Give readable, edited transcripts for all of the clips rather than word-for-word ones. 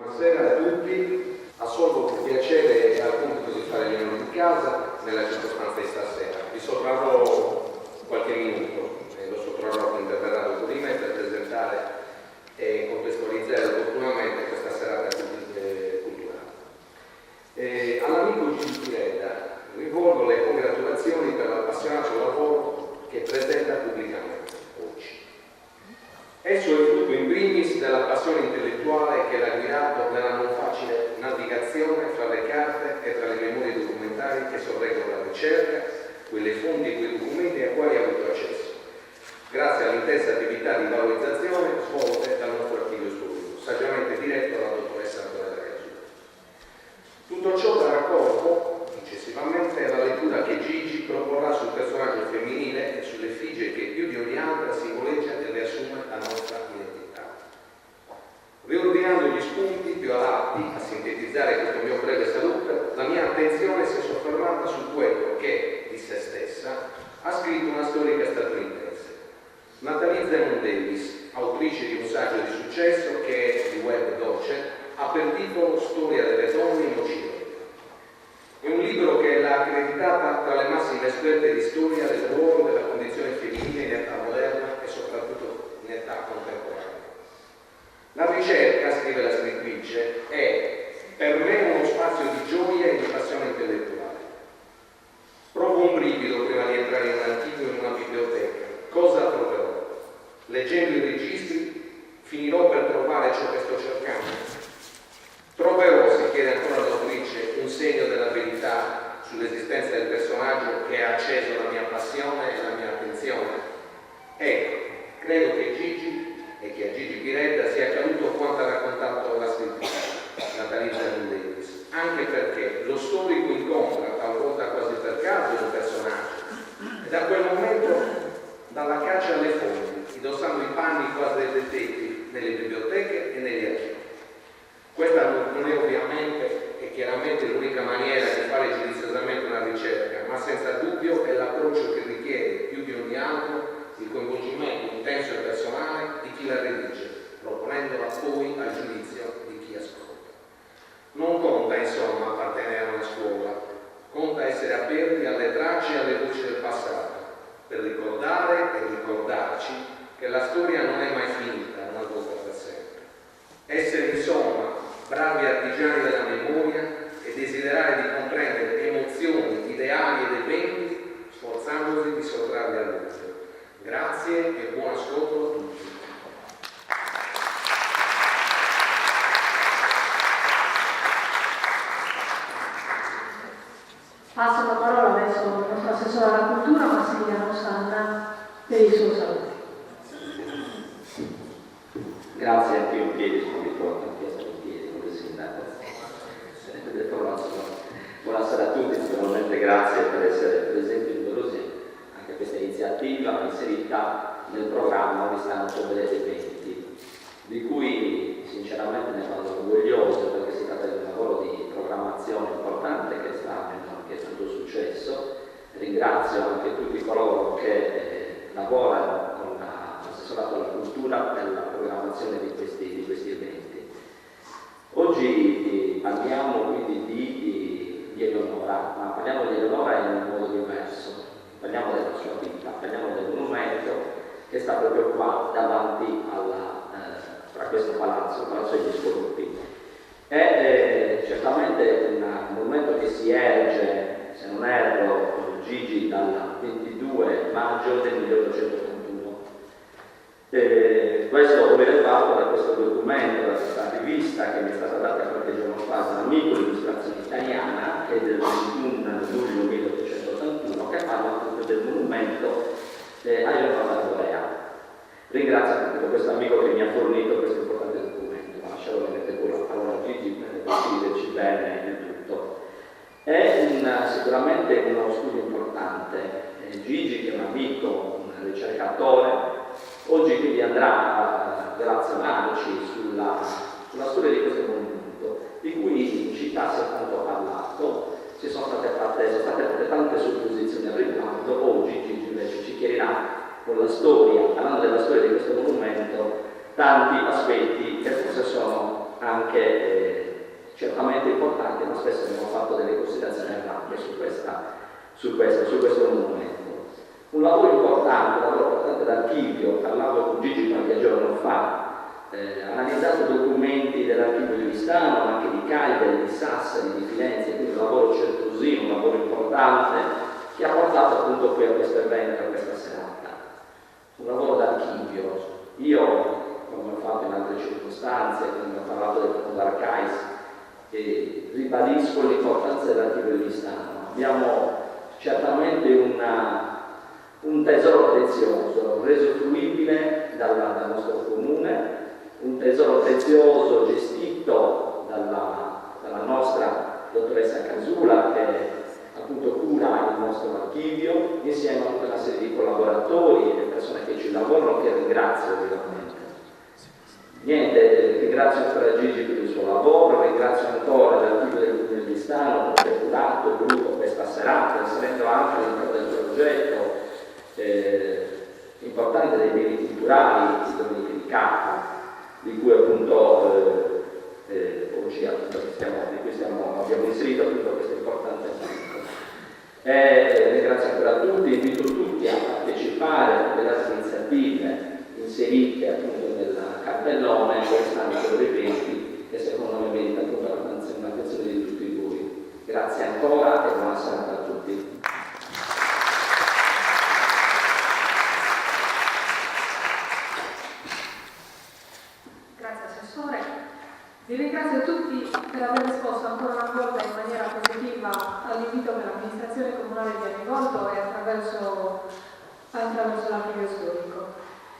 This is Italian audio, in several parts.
Buonasera a tutti, assolvo con piacere e al compito di fare gli onori di casa nella circostanza di stasera. Vi sottrarrò qualche minuto, lo sottrarrò a interverrà dopo di me per presentare e contestualizzare opportunamente questa serata culturale. All'amico Gigi Pireda rivolgo le congratulazioni per l'appassionato lavoro che presenta pubblicamente oggi. Esso è frutto in primis della passione intellettuale che l'ha guidato nella non facile navigazione fra le carte e tra le memorie documentarie che sorreggono la ricerca, quelle fonti e quei documenti ai quali ha avuto accesso, grazie all'intensa attività di valorizzazione svolte dal nostro archivio storico, saggiamente diretto dalla dottoressa Antonella Cazzulla. Tutto ciò darà corpo, successivamente, alla lettura che Gigi proporrà sul personaggio femminile e sulle effigie che più di ogni altra simboleggia e riassume la nostra identità. Riordinando gli spunti più adatti a sintetizzare questo mio breve saluto, la mia attenzione si è soffermata su quello che, di se stessa, ha scritto una storica statunitense, Natalie Zemon Davis, autrice di un saggio di successo che, di Web Docet, ha per titolo Storia delle donne in Occidente. È un libro che l'ha accreditata tra le massime esperte di storia del ruolo della condizione femminile in età moderna e soprattutto in età contemporanea. La ricerca, scrive la scrittrice, è per me uno spazio di gioia e di passione intellettuale. Provo un brivido prima di entrare in un archivio in una biblioteca. Cosa troverò? Leggendo i registri finirò per trovare ciò che sto cercando. Troverò, si chiede ancora l'autrice, un segno della verità sull'esistenza del personaggio che ha acceso la mia passione e la mia attenzione. Ecco, credo che Gigi e che a Gigi Pireda sia accaduto quanto ha raccontato la scrittrice, Natalie Zemon Davis, anche perché lo storico incontra, talvolta quasi per caso, un personaggio e da quel momento dalla caccia alle fonti, indossando i panni quasi dei detective nelle biblioteche e negli archivi. Questa non è ovviamente e chiaramente l'unica maniera di fare giudiziosamente una ricerca, ma senza dubbio è l'approccio che richiede più di ogni altro il coinvolgimento intenso e personale di chi la redige, proponendola poi al giudizio di chi ascolta. Non conta insomma appartenere a una scuola, conta essere aperti alle tracce e alle voci del passato, per ricordare e ricordarci che la storia non è mai finita una volta per sempre. Essere insomma bravi artigiani della memoria e desiderare di comprendere emozioni, ideali ed eventi, sforzandosi di sottrarli al luce. Grazie e buon ascolto a tutti. Passo la parola adesso al nostro assessore alla cultura, Massimiliano Sanna, per il suo saluto. Grazie anche io in piedi, sono abituato anche a stare in piedi come sindaco. Buonasera a tutti, naturalmente grazie per essere presenti numerosi anche a questa iniziativa inserita nel programma Ristancio degli eventi, di cui sinceramente ne vado orgoglioso perché si tratta di un lavoro di programmazione importante che sta avendo anche tanto successo. Ringrazio anche tutti coloro che lavorano con l'assessorato alla cultura per la programmazione di questi eventi. Oggi parliamo quindi di Eleonora, ma parliamo di Eleonora in un modo diverso. Parliamo della sua vita, parliamo del monumento che sta proprio qua davanti a questo palazzo, il Palazzo degli Scoruppi. È certamente un monumento che si erge, se non erro, Gigi, dal 22 maggio del 1881. Questo ho rilevato da questo documento, da questa rivista che mi è stata data qualche giorno fa da un amico di illustrazione italiana, che è del 21 luglio 1881, che parla proprio del monumento a Eleonora Dvorea. Ringrazio appunto questo amico che mi ha fornito questo importante documento. Lascio ovviamente poi la parola a Gigi per descriverci bene il tutto. È sicuramente uno studio importante. Gigi, che è un amico, un ricercatore, oggi quindi andrà a relazionarci sulla storia di questo monumento, di cui in città si è tanto parlato, sono state fatte tante supposizioni al riguardo. Oggi Gigi invece ci chiarirà con la storia, parlando della storia di questo monumento, tanti aspetti che forse sono anche spesso abbiamo fatto delle considerazioni ampie su questo monumento. Un lavoro importante d'archivio, parlavo con Gigi qualche giorno fa, analizzato documenti dell'archivio di Vistano, ma anche di Cagliari, di Sassari, di Firenze, quindi un lavoro certosino, un lavoro importante, che ha portato appunto qui a questo evento, a questa serata. Un lavoro d'archivio. Io, come ho fatto in altre circostanze, quando ho parlato del fondo Arcais, ribadisco l'importanza dell'archivio di Vistano. Abbiamo certamente un tesoro prezioso, reso fruibile dal nostro comune, un tesoro prezioso gestito dalla nostra dottoressa Casula, che appunto cura il nostro archivio, insieme a tutta una serie di collaboratori e persone che ci lavorano, che ringrazio ovviamente. Niente, ringrazio ancora Gigi per il suo lavoro, ringrazio ancora l'archivio del Vistano per aver curato e voluto questa serata, inserendo anche all'interno del progetto importante dei beni culturali, i dominici di carta, di cui appunto oggi abbiamo inserito appunto questo importante punto. Ringrazio ancora tutti, invito tutti a partecipare a delle altre iniziative inserite appunto nel cartellone, stanno loro eventi che secondo me merita appunto l'attenzione di tutti voi. Grazie ancora e buona serata a tutti. Vi ringrazio tutti per aver risposto ancora una volta in maniera positiva all'invito che l'amministrazione comunale vi ha rivolto e attraverso l'archivio storico.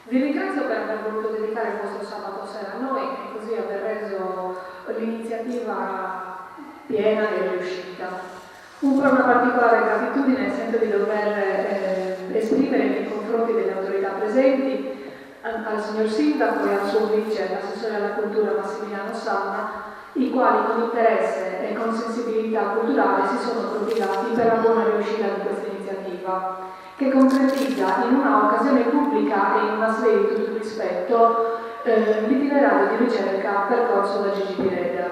Vi ringrazio per aver voluto dedicare questo sabato sera a noi e così aver reso l'iniziativa piena e riuscita. Una particolare gratitudine sento di dover esprimere nei confronti delle autorità presenti, al signor Sindaco e al suo vice, l'assessore alla cultura Massimiliano Sanna, i quali con interesse e con sensibilità culturale si sono prodigati per la buona riuscita di questa iniziativa, che concretizza in una occasione pubblica e in una sede di tutto rispetto l'itinerario di ricerca percorso da Gigi Pireda.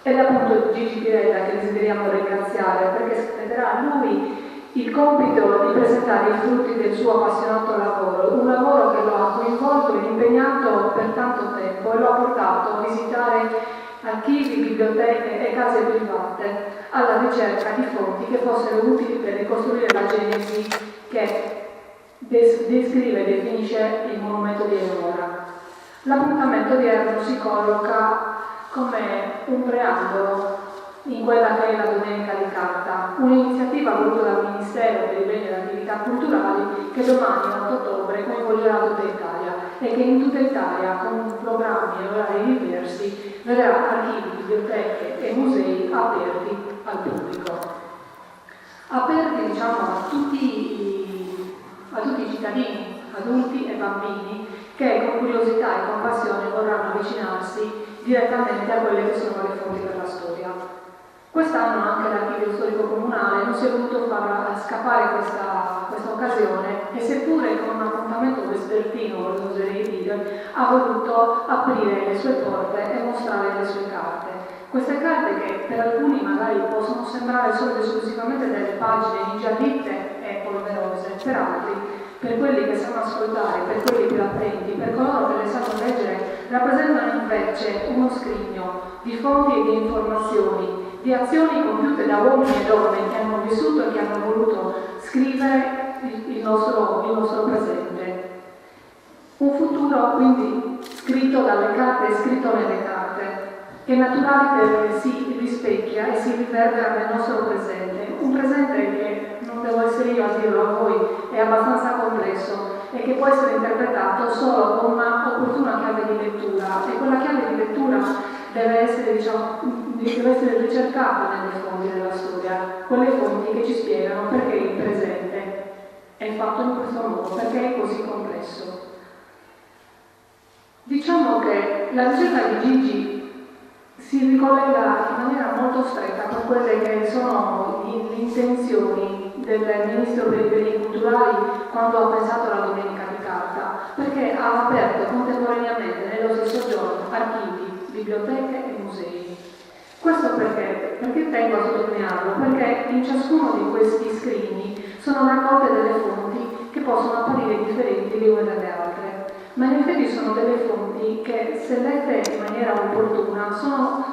Ed è appunto Gigi Pireda che desideriamo ringraziare perché spetterà a lui il compito di presentare i frutti del suo appassionato lavoro, un lavoro che lo ha coinvolto e impegnato per tanto tempo e lo ha portato a visitare archivi, biblioteche e case private alla ricerca di fonti che fossero utili per ricostruire la genesi che descrive e definisce il monumento di Eleonora. L'appuntamento odierno si colloca come un preambolo in quella che è la Domenica di Carta, un'iniziativa voluta dal Ministero per i beni e le attività culturali che domani, 8 ottobre, coinvolgerà tutta Italia e che in tutta Italia, con programmi e orari diversi, vedrà archivi, biblioteche e musei aperti al pubblico. Aperti, a tutti i cittadini, adulti e bambini, che con curiosità e compassione vorranno avvicinarsi direttamente a quelle che sono le fonti della storia. Quest'anno anche l'Archivio Storico Comunale non si è voluto far scappare questa occasione e seppure con un appuntamento vespertino, lo oserei dire, ha voluto aprire le sue porte e mostrare le sue carte. Queste carte che per alcuni magari possono sembrare solo ed esclusivamente delle pagine ingiallite e polverose, per altri, per quelli che sanno ascoltare, per quelli più attenti, per coloro che le sanno leggere, rappresentano invece uno scrigno di fonti e di informazioni, di azioni compiute da uomini e donne che hanno vissuto e che hanno voluto scrivere il nostro presente. Un futuro quindi scritto dalle carte e scritto nelle carte, che naturalmente si rispecchia e si riverbera nel nostro presente, un presente che, non devo essere io a dirlo a voi, è abbastanza complesso e che può essere interpretato solo con una opportuna chiave di lettura, e quella chiave di lettura deve essere ricercata nelle fonti della storia, quelle fonti che ci spiegano perché il presente è fatto in questo modo, perché è così complesso. Diciamo che la ricerca di Gigi si ricollega in maniera molto stretta con quelle che sono le intenzioni del Ministro per i beni culturali quando ha pensato alla Domenica di Carta, perché ha aperto contemporaneamente nello stesso giorno archivi, biblioteche e musei. Questo perché? Perché tengo a sottolinearlo? Perché in ciascuno di questi scrigni sono raccolte delle fonti che possono apparire differenti le une dalle altre, ma in effetti sono delle fonti che, se lette in maniera opportuna, sono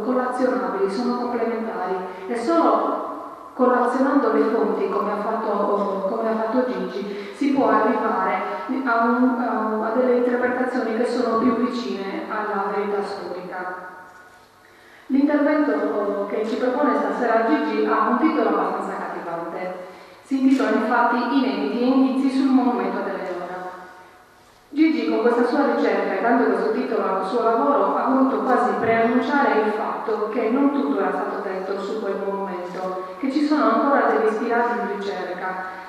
collazionabili, sono complementari, e solo collazionando le fonti, come ha fatto Gigi, si può arrivare a delle interpretazioni che sono più vicine alla verità storica. L'intervento che ci propone stasera Gigi ha un titolo abbastanza accattivante. Si intitola infatti Inediti e indizi sul monumento dell'Eleonora. Gigi, con questa sua ricerca e dando questo titolo al suo lavoro, ha voluto quasi preannunciare il fatto che non tutto era stato detto su quel monumento, che ci sono ancora degli ispirati in ricerca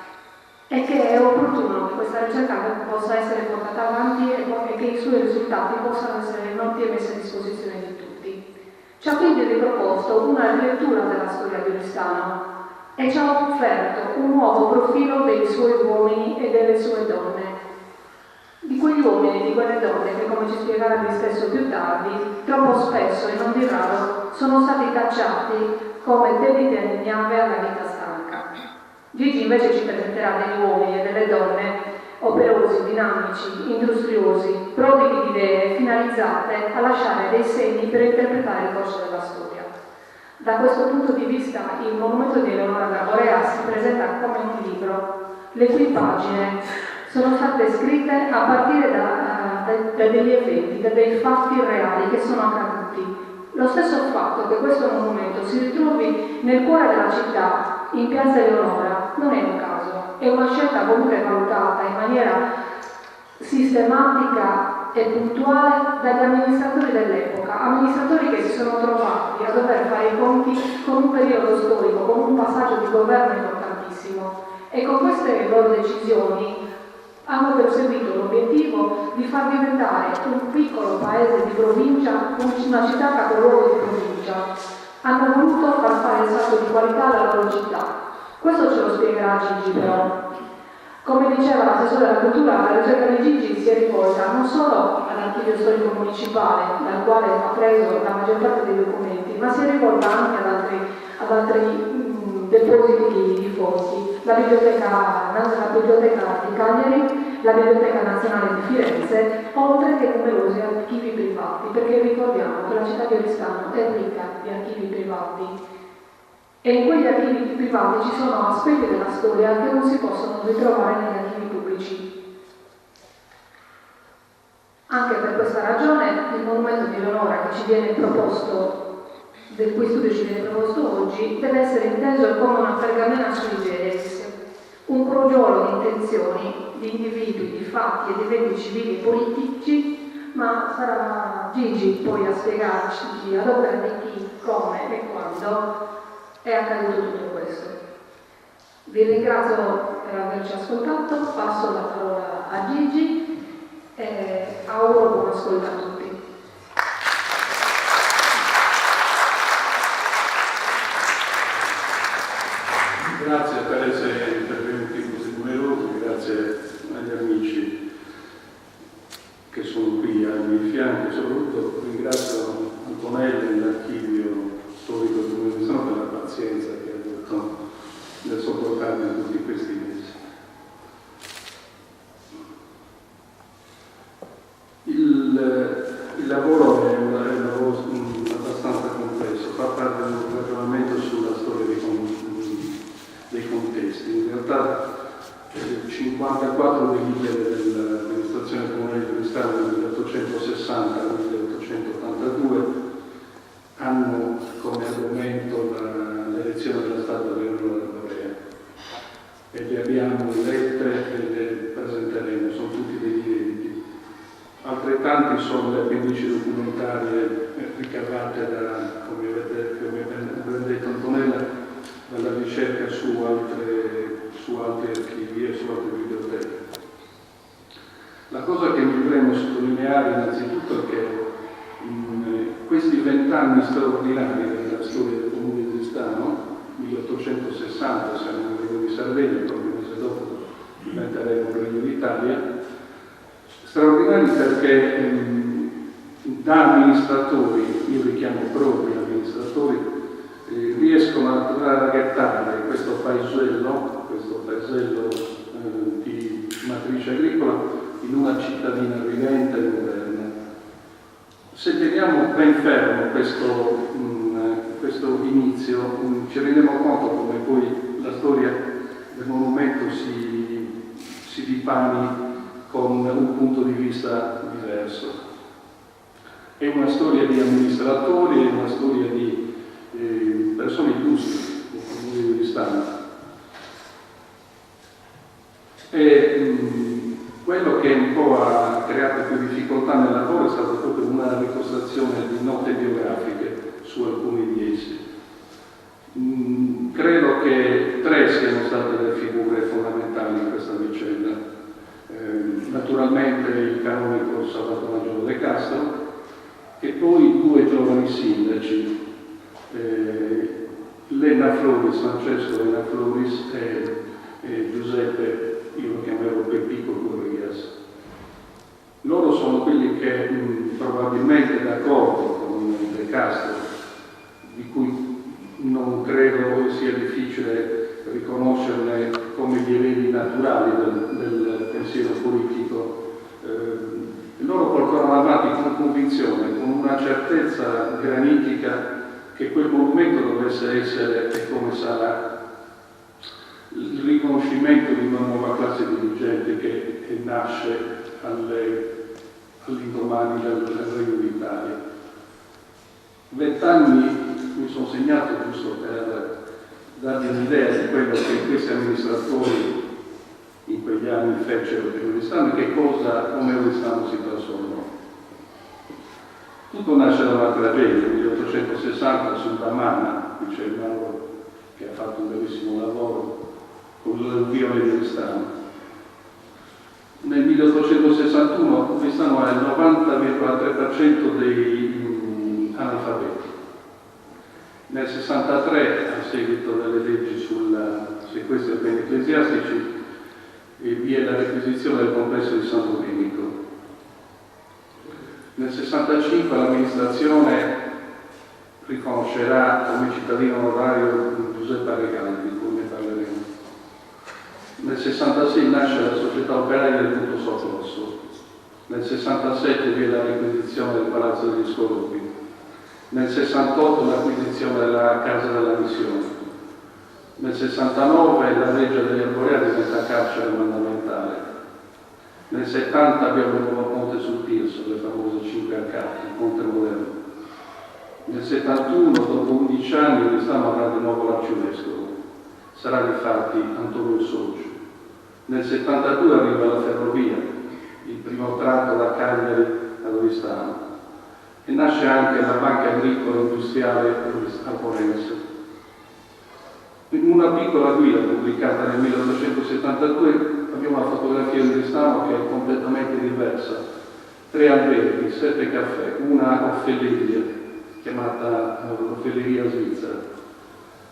e che è opportuno che questa ricerca possa essere portata avanti e che i suoi risultati possano essere noti e messi a disposizione di tutti. Ci ha quindi riproposto una rilettura della storia di Oristano e ci ha offerto un nuovo profilo dei suoi uomini e delle sue donne. Di quegli uomini e di quelle donne che, come ci spiegherà lui stesso più tardi, troppo spesso e non di raro sono stati cacciati come dediti a ignave alla vita stanca. Gigi invece ci presenterà degli uomini e delle donne operosi, dinamici, industriosi, prodighi di idee finalizzate a lasciare dei segni per interpretare il corso della storia. Da questo punto di vista il monumento di Eleonora Gaborea si presenta come un libro, le cui pagine sono state scritte a partire da degli eventi, da dei fatti reali che sono accaduti. Lo stesso fatto che questo monumento si ritrovi nel cuore della città, in piazza Eleonora, non è un caso, è una scelta voluta e valutata in maniera sistematica e puntuale dagli amministratori dell'epoca, amministratori che si sono trovati a dover fare i conti con un periodo storico, con un passaggio di governo importantissimo, e con queste loro decisioni hanno perseguito l'obiettivo di far diventare un piccolo paese di provincia una città capoluogo di provincia. Hanno voluto far fare il salto di qualità alla loro città. Questo ce lo spiegherà Gigi però. Come diceva l'assessore della cultura, la ricerca di Gigi si è rivolta non solo all'archivio storico municipale, dal quale ha preso la maggior parte dei documenti, ma si è rivolta anche ad altri depositi di fonti, la biblioteca di Cagliari, la Biblioteca Nazionale di Firenze, oltre che numerosi archivi privati, perché ricordiamo che la città di Oristano è ricca di archivi privati. E in quegli archivi privati ci sono aspetti della storia che non si possono ritrovare negli archivi pubblici. Anche per questa ragione il monumento di Eleonora che ci viene proposto, del cui studio ci viene proposto oggi, deve essere inteso come una pergamena sui generis, un crogiolo di intenzioni, di individui, di fatti e di eventi civili e politici, ma sarà Gigi poi a spiegarci ad opera di chi, come e quando è accaduto tutto questo. Vi ringrazio per averci ascoltato, passo la parola a Gigi e auguro buon ascolto a tutti. Grazie per essere intervenuti così numerosi, grazie agli amici che sono qui ai miei fianchi, soprattutto ringrazio Antonella e l'archivio storico di Oristano per la pazienza che ha avuto nel sopportarmi tutti questi mesi. Il lavoro è un lavoro abbastanza complesso, fa parte di un ragionamento sulla storia dei contesti. In realtà 54 delibere dell'amministrazione comunale di Oristano dal 1860 al 1882 hanno come argomento l'elezione della statua di Eleonora Gaborea e le abbiamo lette e le presenteremo, sono tutti degli inediti. Altrettanti sono le appendici documentarie ricavate da, come aveva detto Antonella, dalla ricerca su altri archivi e su altre biblioteche. La cosa che mi premo sottolineare innanzitutto è che in questi 20 anni straordinari della storia del comune di Oristano, 1860 siamo nel Regno di Sardegna, poi un mese dopo diventeremo il Regno d'Italia, straordinari perché da amministratori io li chiamo propri amministratori, riescono a traghettare questo paesello di matrice agricola in una cittadina vivente e moderna. Se teniamo ben fermo questo inizio, ci rendiamo conto come poi la storia del monumento si dipani con un punto di vista diverso. È una storia di amministratori, è una storia di persone illustri dal punto di vista. E quello che un po' ha creato più difficoltà nel lavoro è stata proprio una ricostruzione di note biografiche su alcuni di essi. Credo che 3 siano state le figure fondamentali in questa vicenda. Naturalmente il canonico Salvatore Maggiore De Castro e poi 2 giovani sindaci, Lena Floris, Francesco Lena Floris e Giuseppe, io lo chiamerò Peppico Corrias. Loro sono quelli che probabilmente d'accordo con De Castro, di cui non credo sia difficile riconoscerne come gli eredi naturali del pensiero politico, loro portano avanti con convinzione, con una certezza granitica che quel monumento dovesse essere e come sarà il riconoscimento di una nuova classe dirigente che nasce all'indomani del Regno d'Italia. 20 anni mi sono segnato giusto per darvi un'idea di quello che questi amministratori in quegli anni fecero per Oristano e come Oristano si trasformò. Tutto nasce da una tragedia, nel 1860 sul Damana, qui c'è il Mauro che ha fatto un bellissimo lavoro con l'alluvione di Oristano. Nel 1861 Oristano ha il 90,3% dei analfabeti. Nel 63, a seguito delle leggi sul sequestro dei beni ecclesiastici, vi è la requisizione del complesso di San Domenico. Nel 65 l'amministrazione riconoscerà come cittadino onorario Giuseppe Regaldi, di cui ne parleremo. Nel 66 nasce la società operaia del Punto Soccorso. Nel 67 vi è la requisizione del Palazzo degli Scolopi. Nel 68 l'acquisizione della Casa della Missione. Nel 69 la legge degli Arboreali diventa carcere mandamentale. Nel 70 abbiamo il nuovo ponte sul Tirso, le famose 5 arcate, il ponte moderno. Nel 71, dopo 11 anni, Oristano avrà di nuovo l'arcivescovo. Sarà difatti Antonio Soggi. Nel 72 arriva la ferrovia, il primo tratto da Cagliari ad Oristano. E nasce anche la Banca Agricola Industriale Alborense. In una piccola guida pubblicata nel 1872 abbiamo una fotografia di Oristano che è completamente diversa. 3 alberghi, 7 caffè, una offelleria chiamata l'offelleria svizzera,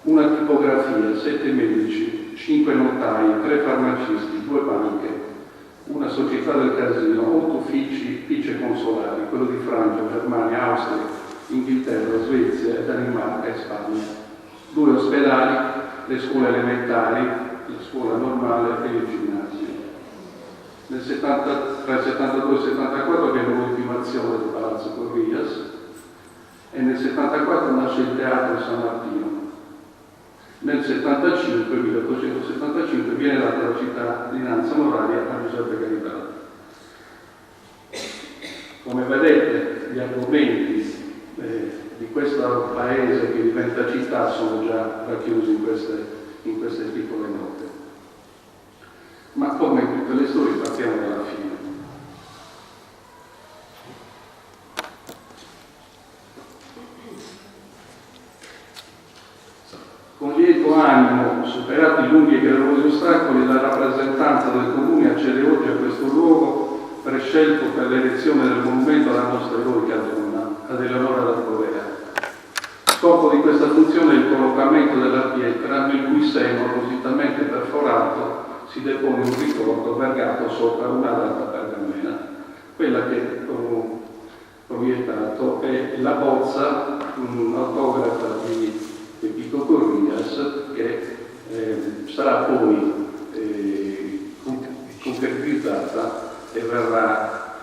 una tipografia, 7 medici, 5 notai, 3 farmacisti, 2 banche, una società del casino, 8 uffici consolari, quello di Francia, Germania, Austria, Inghilterra, Svezia, Danimarca e Spagna, 2 ospedali, le scuole elementari, la scuola normale e il ginnasio. Tra il 72 e il 74 abbiamo l'ultimazione del Palazzo Corrias e nel 74 nasce il Teatro San Martino. Nel 75, 1875, viene data la cittadinanza onoraria a Giuseppe Garibaldi. Come vedete, gli argomenti di questo paese che diventa città sono già racchiusi in queste piccole note. Ma come in tutte le storie partiamo dalla fine. Con lieto animo, superati i lunghi e gravosi ostacoli, la rappresentanza del Comune accede oggi a questo luogo prescelto per l'erezione del monumento alla nostra eroica donna, ad Eleonora d'Arborea. Scopo di questa funzione è il collocamento della pietra nel cui seno, appositamente perforato, si depone un ricordo vergato sopra una data pergamena, quella che ho proiettato ritirato è la bozza autografa di Pico Corrias, che sarà poi concretizzata e verrà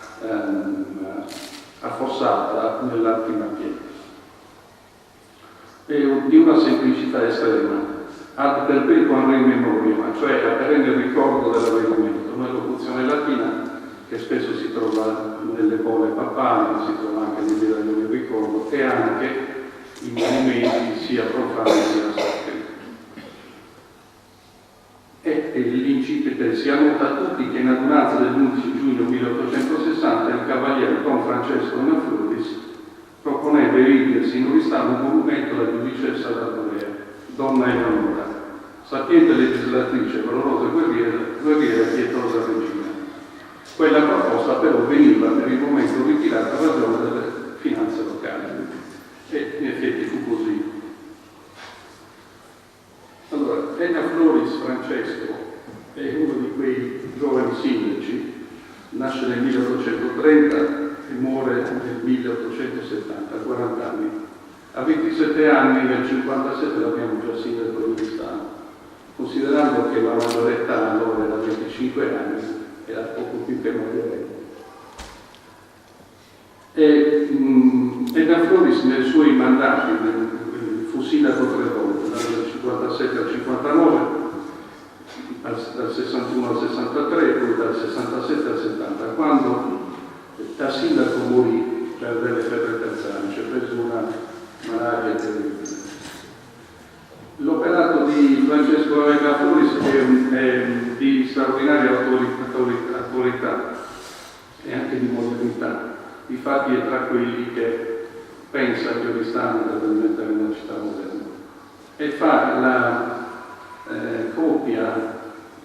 affossata nell'ultima pietra. È di una semplicità estrema, ad perpetuam rei memoriam, cioè a perenne ricordo dell'avvenimento, una locuzione latina che spesso si trova nelle pole papali, si trova anche nei medaglioni del ricordo e anche in monumenti sia profani sia sacri. E l'incipit si annota a tutti che in adunanza dell'11 giugno 1860 il cavaliere Don Francesco Nafruris proponeva erigersi in Oristano un monumento alla giudicessa d'Ardolea, donna Eleonora, sapiente legislatrice, valorosa guerriera e pietosa regina. Quella proposta però veniva per il momento ritirata a ragione delle finanze locali. E in effetti fu così. Allora, Enna Floris Francesco è uno di quei giovani sindaci, nasce nel 1830 e muore nel 1870, a 40 anni. A 27 anni, nel 57, l'abbiamo già sindaco di Oristano, considerando che la maggiore età allora era 25 anni, era poco più che maggiorenne. Enna Floris nei suoi mandati fu sindaco 3 volte, dal 57 al 59, dal 61 al 63 e poi dal 67 al 70, quando da sindaco morì per delle febbre terzane, cioè preso una malaria terribile. L'operato di Francesco Enna Floris è di straordinaria attualità e anche di modernità. Difatti è tra quelli che pensa che Oristano deve diventare una città moderna e fa la coppia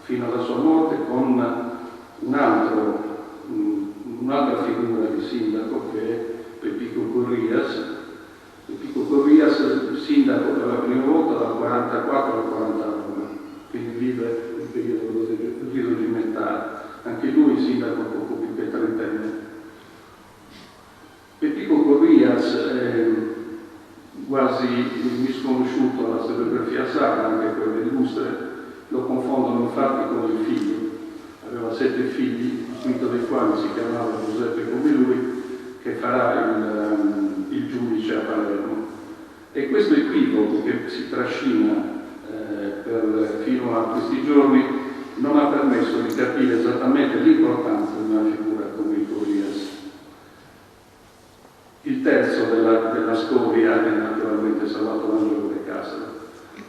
fino alla sua morte con un'altra figura di sindaco che è Pepico Corrias. Pepico Corrias, sindaco per la prima volta dal 44 al 49, quindi vive il periodo risorgimentale. Anche lui sindaco poco più che trentenne. Pepico Corrias è quasi misconosciuto alla storiografia sacra, anche quella illustre, lo confondono infatti con il figlio. Aveva 7 figli, il quinto dei quali si chiamava Giuseppe come lui, che farà il giudice a Palermo. E questo equivoco che si trascina fino a questi giorni non ha permesso di capire esattamente l'importanza di una figura come il Corrias. Il terzo della storia è naturalmente Salvato l'Angelo De Castro.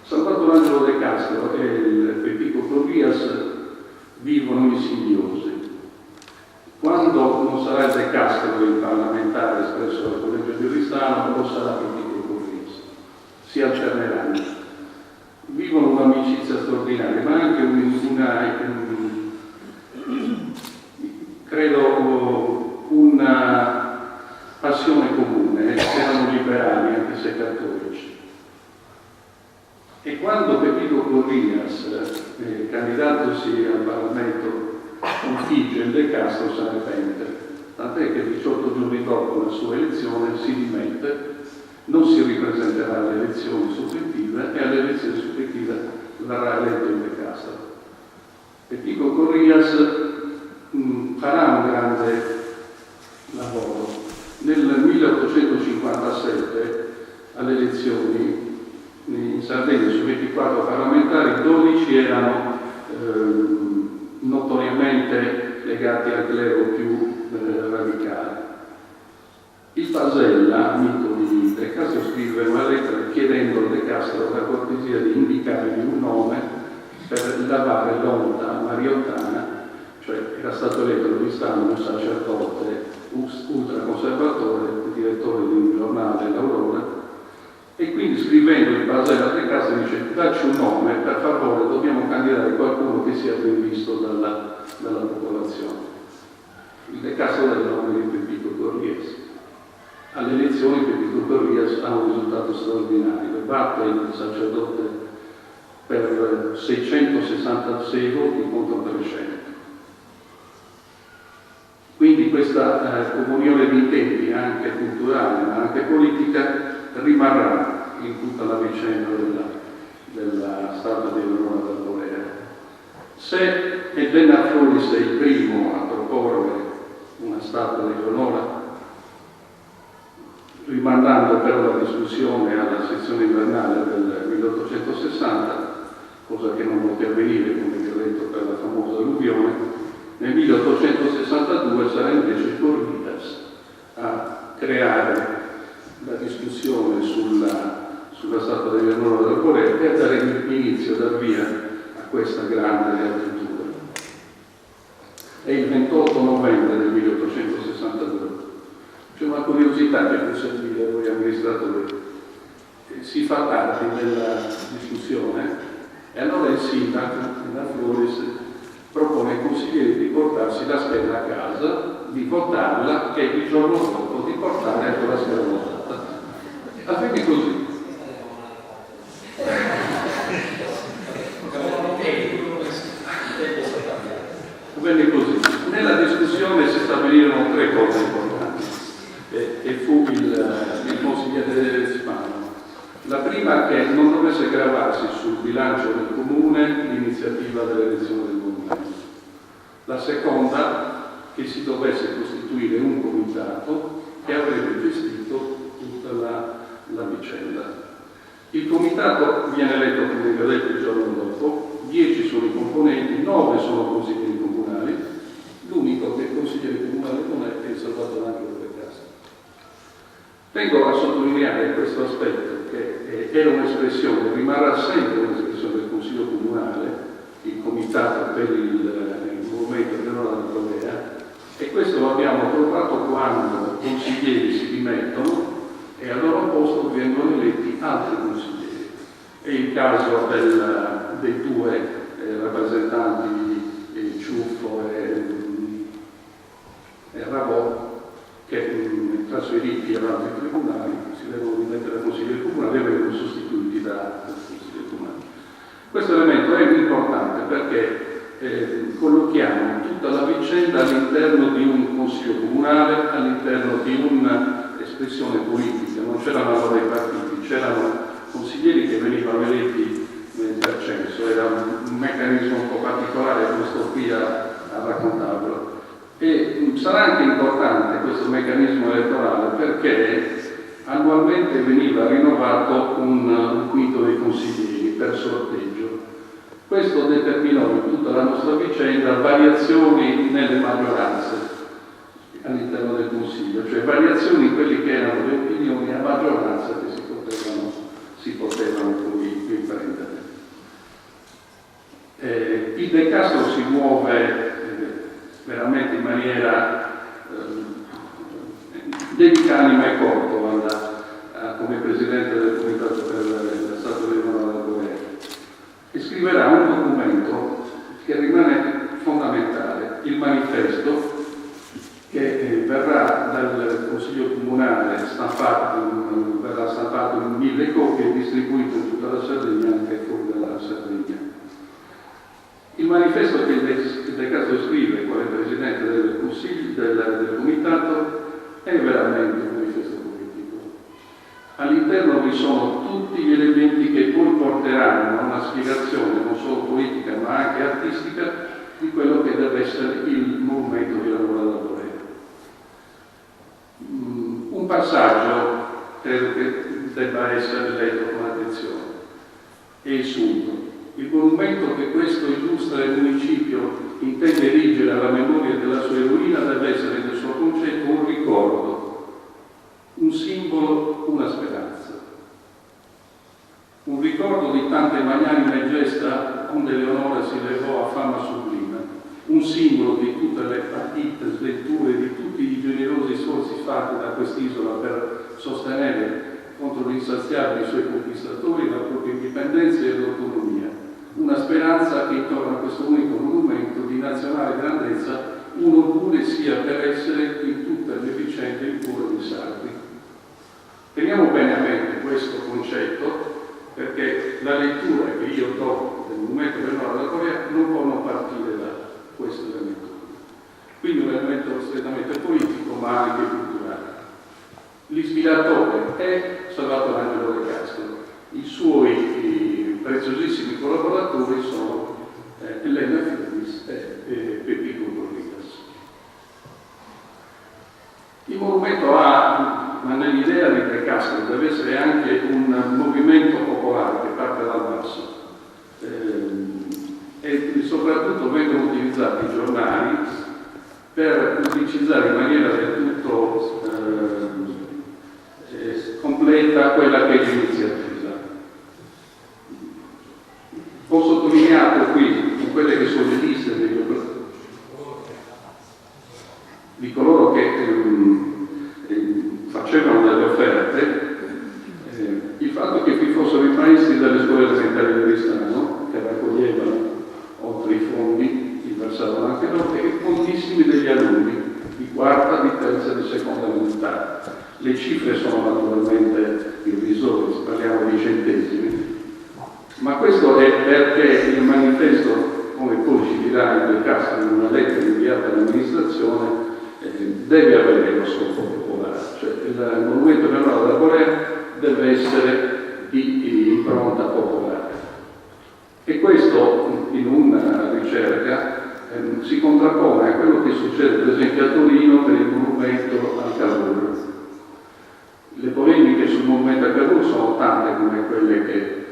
Salvato l'Angelo De Castro e il Pepico Corrias vivono in simbiosi. Quando non sarà il De Castro il parlamentare espresso dal Collegio di Oristano, lo sarà Pepico Corrias. Si alterneranno. Vivono un'amicizia straordinaria, ma anche una passione comune, erano liberali anche se cattolici. E quando Pepico Corrias, candidatosi al Parlamento, configge il De Castro, se ne pente, tant'è che 18 giorni dopo la sua elezione si dimette, non si ripresenterà alle elezioni suppletive e alle elezioni suppletive verrà eletto il De Castro. Pepico Corrias farà un grande lavoro. Nel 1857 alle elezioni in Sardegna su 24 parlamentari 12 erano notoriamente legati al clero più radicale. Il Pasella, amico di De Castro, scrive una lettera chiedendo a De Castro la cortesia di indicargli un nome per lavare l'onta mariottana, cioè era stato eletto a Oristano un sacerdote ultraconservatore, direttore di un giornale, l'Aurora, e quindi scrivendo il Pasella a De Castro dice: dacci un nome, per favore, dobbiamo candidare qualcuno che sia ben visto dalla popolazione. Il De Castro dà il nome di Pepico Corrias. Alle elezioni Pepico Corrias ha un risultato straordinario, batte il sacerdote per 666 voti contro 300. Quindi questa comunione di intenti anche culturali importante politica rimarrà in tutta la vicenda della statua di Leonora d'Arborea. Se Elena Floris è il primo a proporre una statua di Leonora, rimandando però la discussione alla sezione invernale del 1860, cosa che non poté avvenire, come vi ho detto, per la famosa alluvione, nel 1862 sarà invece Corridas a creare la discussione sulla statua di Leonora d'Arborea e a dare inizio, a dar via a questa grande avventura. È il 28 novembre del 1862. C'è una curiosità che può servire a voi amministratori. Si fa tardi nella discussione e allora il sindaco, la Floris, propone ai consiglieri di portarsi la scheda a casa, di votarla e il giorno dopo di portare anche la scheda votata. Avvenne così. Avvenne così. Nella discussione si stabilirono tre cose importanti e fu il consigliere Spano. La prima che non dovesse gravarsi sul bilancio del comune l'iniziativa dell'elezione del monumento. La seconda che si dovesse costituire un comitato che avrebbe gestito tutta la vicenda. Il comitato viene eletto, come vi ho detto, il giorno dopo, 10 sono i componenti, 9 sono consiglieri comunali, l'unico che consigliere comunale non è il Salvatore Angelo De Castro. Tengo a sottolineare questo aspetto che era un'espressione, rimarrà sempre un'espressione del Consiglio Comunale, il comitato per il movimento Leonora d'Arborea, e questo lo abbiamo trovato quando i consiglieri si dimettono e al loro posto vengono eletti altri consiglieri. È il caso dei due rappresentanti, Ciuffo e Ravò, che trasferiti ad altri tribunali si devono rimettere al consigliere comunale e vengono sostituiti da consigliere comunale. Questo elemento è importante perché collochiamo tutta la vicenda all'interno di un consiglio comunale, all'interno di un'espressione politica. Non c'erano allora i partiti, c'erano consiglieri che venivano eletti per censo, era un meccanismo un po' particolare, non sto qui a raccontarlo. E sarà anche importante questo meccanismo elettorale perché annualmente veniva rinnovato un quinto dei consiglieri per sorteggio. Questo determinò in tutta la nostra vicenda variazioni nelle maggioranze all'interno del Consiglio, cioè variazioni in quelle che erano le opinioni a maggioranza che si potevano poi prendere. Il De Castro si muove veramente in maniera dedica anima e corpo come presidente del comitato per la statua di Leonora d'Arborea e scriverà un documento che rimane fondamentale, il manifesto che verrà dal Consiglio Comunale verrà stampato in 1000 copie e distribuito in tutta la Sardegna, anche fuori dalla Sardegna. Il manifesto che il De Castro scrive quale presidente del Consiglio del Comitato è veramente un manifesto politico. All'interno vi sono tutti gli elementi che poi porteranno a una spiegazione non solo politica ma anche artistica di quello che deve essere il movimento di Leonora d'Arborea. Un passaggio credo che debba essere letto con attenzione è il sunto. Il monumento che questo illustre municipio intende erigere alla memoria della sua eroina deve essere nel suo concetto un ricordo, un simbolo, una speranza. Un ricordo di tante magnanime gesta onde Leonora si levò a fama sublime, un simbolo di tutte le partite, sventure, di tutti i generosi sforzi fatti da quest'isola per sostenere contro l'insaziabile i suoi conquistatori la propria indipendenza e l'autonomia. Una speranza che intorno a questo unico monumento di nazionale grandezza uno pure sia per essere in tutte le vicende il cuore dei sardi. Teniamo bene a mente questo concetto perché la lettura che io do del monumento del Nord della Corea non può non partire da questo elemento. Quindi un elemento strettamente politico ma anche culturale. l'ispiratore è Salvatore Angelo De Castro. I suoi preziosissimi collaboratori sono Elena Finis e Peppico Borrigas. Il monumento ha, ma nell'idea di De Castro, deve essere anche un movimento popolare che parte dal basso. E soprattutto vengono utilizzati i giornali per pubblicizzare in maniera del tutto completa quella che è l'iniziativa. Ho sottolineato qui in quelle che sono le liste di coloro che facevano delle offerte, il fatto che qui fossero i maestri delle scuole elementari di Oristano, che raccoglievano oltre i fondi, li versavano anche loro, e moltissimi degli alunni di quarta, di terza e di seconda elementare. Le cifre sono naturalmente irrisorie, parliamo di centesimi, ma questo è perché il manifesto, come poi ci dirà De Castro in una lettera inviata all'amministrazione, deve avere lo scopo popolare, cioè il monumento memoria della Borea deve essere di impronta popolare. E questo in una ricerca si contrappone a quello che succede per esempio a Torino per il monumento al Cavour. Le polemiche sul monumento al Cavour sono tante come quelle che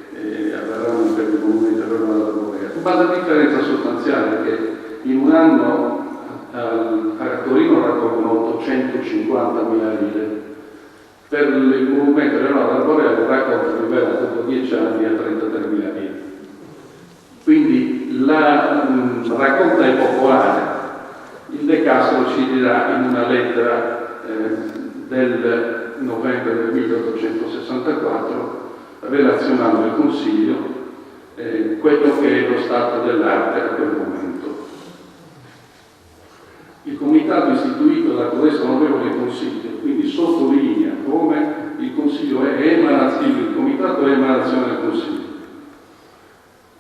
avverranno per il monumento al Cavour della Borea, ma la differenza sostanziale è che in un anno a Torino raccolgono 850.000 lire, per il monumento della Borea raccolta rivela dopo 10 anni a 33.000 lire. Quindi la raccolta è popolare. Il De Castro ci dirà in una lettera del novembre del 1864, relazionando al Consiglio, quello che è lo stato dell'arte a quel momento. Il comitato istituito da questo onorevole Consiglio, quindi sottolinea come il Consiglio è emanazione, il comitato è emanazione del Consiglio.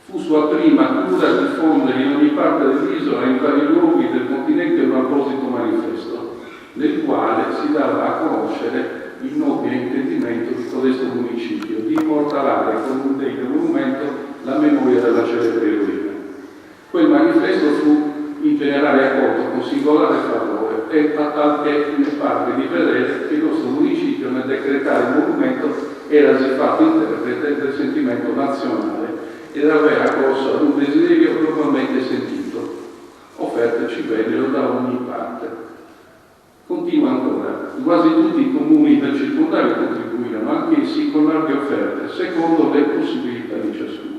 Fu sua prima cura diffondere in ogni parte dell'isola e in vari luoghi del continente un apposito manifesto, nel quale si dava a conoscere il nobile intendimento di codesto municipio di immortalare con un degno monumento la memoria della celebre eroina. Quel manifesto fu in generale accolto con singolare favore e a tal che ne pare di vedere che il nostro municipio nel decretare il monumento era fatto interprete del sentimento nazionale ed aveva corso ad un desiderio globalmente sentito. Offerte ci vennero da ogni parte. Continua ancora. Quasi tutti i comuni del circondario contribuirono, anch'essi con larghe offerte, secondo le possibilità di ciascuno.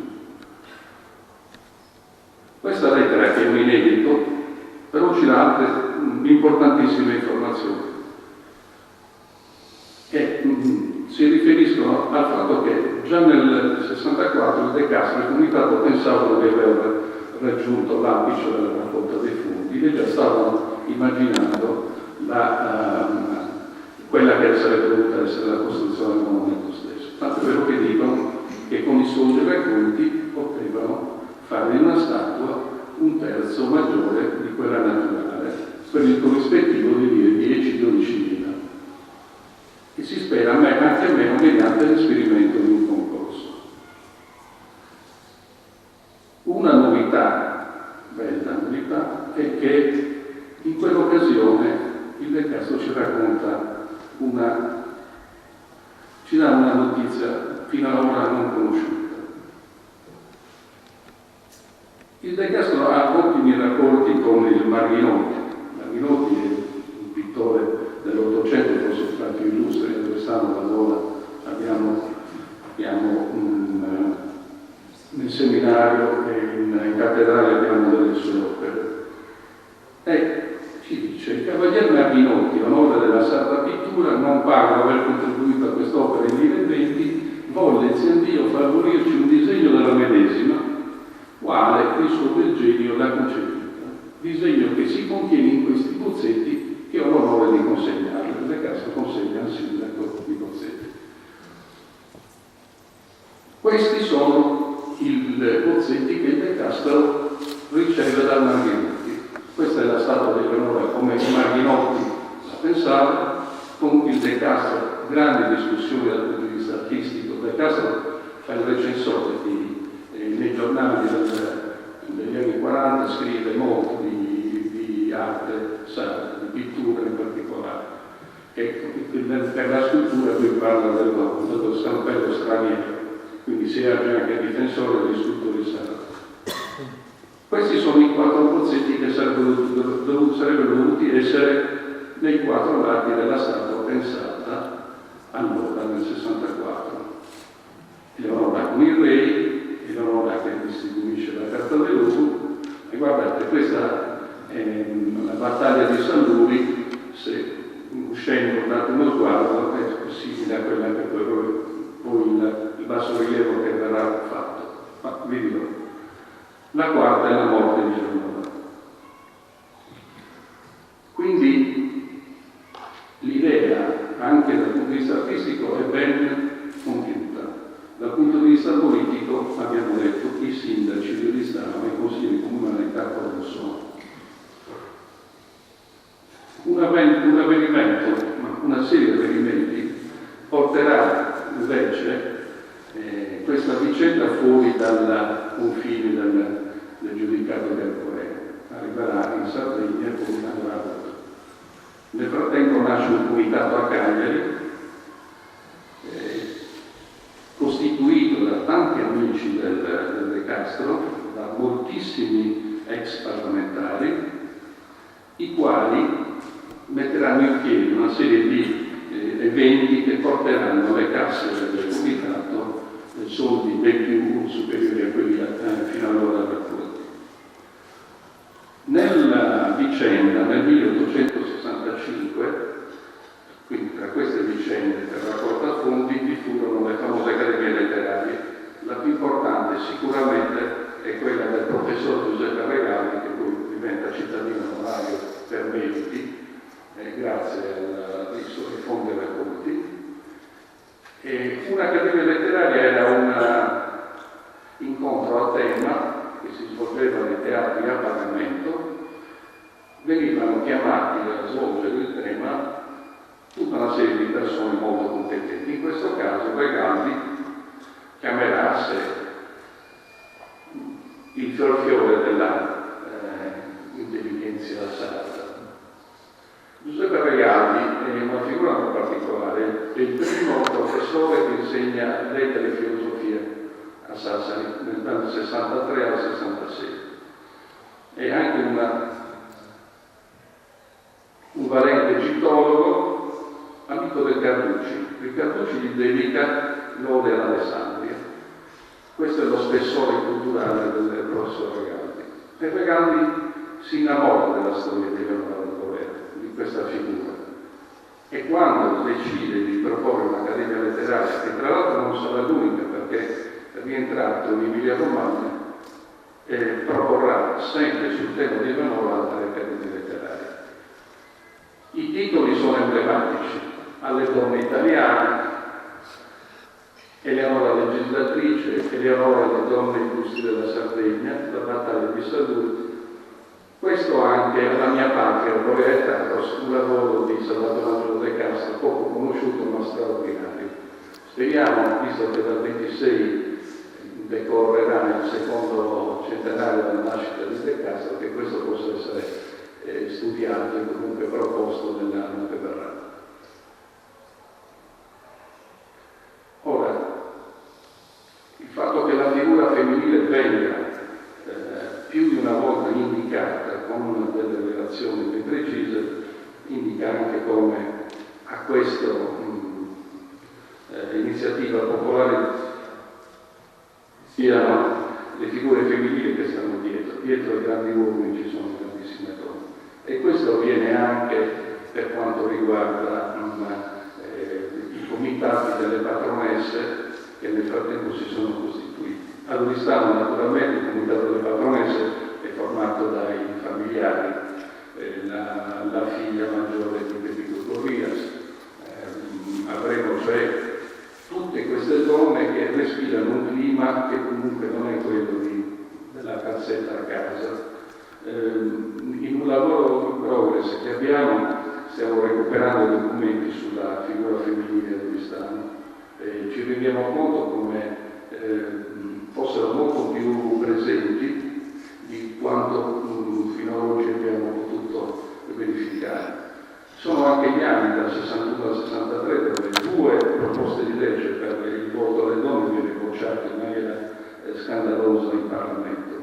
Questa lettera, che è un inedito, però ci dà altre importantissime informazioni. E si riferiscono al fatto che già nel 64 il De Castro e il comitato pensavano di aver raggiunto l'apice della raccolta dei fondi e già stavano immaginando quella che sarebbe dovuta essere la costruzione del monumento stesso. Tanto è vero che dicono che con i soldi raccolti potevano fare una statua un terzo maggiore di quella naturale, per il corrispettivo di 10-12.000. E si spera anche meno mediante l'esperimento di un concorso. Una novità, bella novità, è che in quell'occasione il De Castro ci racconta ci dà una notizia fino ad ora non conosciuta. Il De Castro ha ottimi rapporti con il Marghinotti. Marghinotti è un pittore dell'Ottocento, forse fra più illustri, dove stanno allora abbiamo nel seminario e in cattedrale abbiamo delle sue opere. E ci dice: il cavaliere Marghinotti, onore della Sacra Pittura, non paga aver contribuito a quest'opera in 1020, volle zio Dio favorirci un disegno della medesima, quale il suo bel genio l'ha concepita, disegno che si contiene in questi bozzetti che ho l'onore di consegnare. Il De Castro consegna al sindaco i bozzetti. Questi sono i bozzetti che il De Castro riceve dal Marghinotti. Questa è la statua di Leonora come Marghinotti la pensava, con il De Castro grandi discussioni dal punto di vista artistico. De Castro fa il recensore nei giornali degli anni 40, scrive molto di arte sacra, di pittura in particolare. E per la scultura qui parla dello stampello straniero, quindi si agge anche difensore degli scultori sacri. Questi sono i 4 bozzetti che sarebbero dovuti essere nei 4 lati della statua pensata allora, nel 64. Eleonora con il re, Eleonora che distribuisce la carta dell'uomo, e guardate, questa è la battaglia di San Luri, se uscendo date uno sguardo è simile a quella che poi il basso rilievo che verrà fatto. Ma vi dirò. La quarta è la morte di Eleonora. Quindi l'idea, anche dal punto di vista artistico, è ben compiuta. Dal punto di vista politico, abbiamo detto, i sindaci di Oristano e i consigli comunali calcolano sono. Un avvenimento, una serie di avvenimenti, porterà invece questa vicenda fuori dal confine del giudicato del Corea. Arriverà in Sardegna e poi andrà a Roma. Nel frattempo nasce un comitato a Cagliari, costituito da tanti amici del De Castro, da moltissimi ex parlamentari, i quali metteranno in piedi una serie di eventi che porteranno alle casse del comitato soldi ben più superiori a quelli fino allora raccolti. Nella vicenda, nel 1865, quindi tra queste vicende per raccolta fondi, vi furono le famose accademie letterarie. La più importante sicuramente è quella del professor Giuseppe Regali, che poi diventa cittadino onorario per meriti, grazie ai suoi fondi raccolti. Un'accademia letteraria era un incontro a tema che si svolgeva nei teatri a pagamento. Venivano chiamati a svolgere il tema tutta una serie di persone molto competenti. In questo caso Regaldi chiamerà a sé il fiore della intelligenza sarda. Giuseppe Regaldi è una figura molto particolare, è il primo professore che insegna lettere e filosofia a Sassari dal 63 al 66. È anche un valente egittologo, amico del Carducci. Il Carducci gli dedica l'Ode all'Alessandria. Questo è lo spessore culturale del professor Regaldi. E Regaldi si innamora della storia di Eleonora del Governo, di questa figura. E quando decide di proporre un'accademia letteraria, che tra l'altro non sarà l'unica perché è rientrato in Emilia Romagna, proporrà sempre sul tema di Eleonora altre accademie letterarie. I titoli sono emblematici: Alle donne italiane, Eleonora legislatrice, Eleonora le donne illustri della Sardegna, la battaglia di Salud. Questo anche alla mia patria, Borea e Taros, un lavoro di Salvatore Angelo De Castro, poco conosciuto ma straordinario. Speriamo, visto che dal 26 decorrerà nel secondo centenario della nascita di De Castro, che questo possa essere studiato e comunque proposto nell'anno che verrà. Ora, il fatto che la figura femminile venga più di una volta indicata con delle relazioni ben precise, indica anche come a questa iniziativa popolare siano le figure femminili che stanno dietro. Dietro ai grandi uomini ci sono grandissime donne. E questo avviene anche per quanto riguarda i comitati delle patronesse che nel frattempo si sono costituiti. Ad Oristano naturalmente il comitato delle patronesse è formato dai familiari, la figlia maggiore di Pepito Corrias, avremo cioè tutte queste donne che respirano un clima che comunque non è quello della calzetta a casa. In un lavoro in progress che abbiamo, stiamo recuperando documenti sulla figura femminile noto come fossero molto più presenti di quanto fino ad oggi abbiamo potuto verificare. Sono anche gli anni dal 61 al 63 dove 2 proposte di legge per il voto alle donne viene bocciato in maniera scandalosa in Parlamento,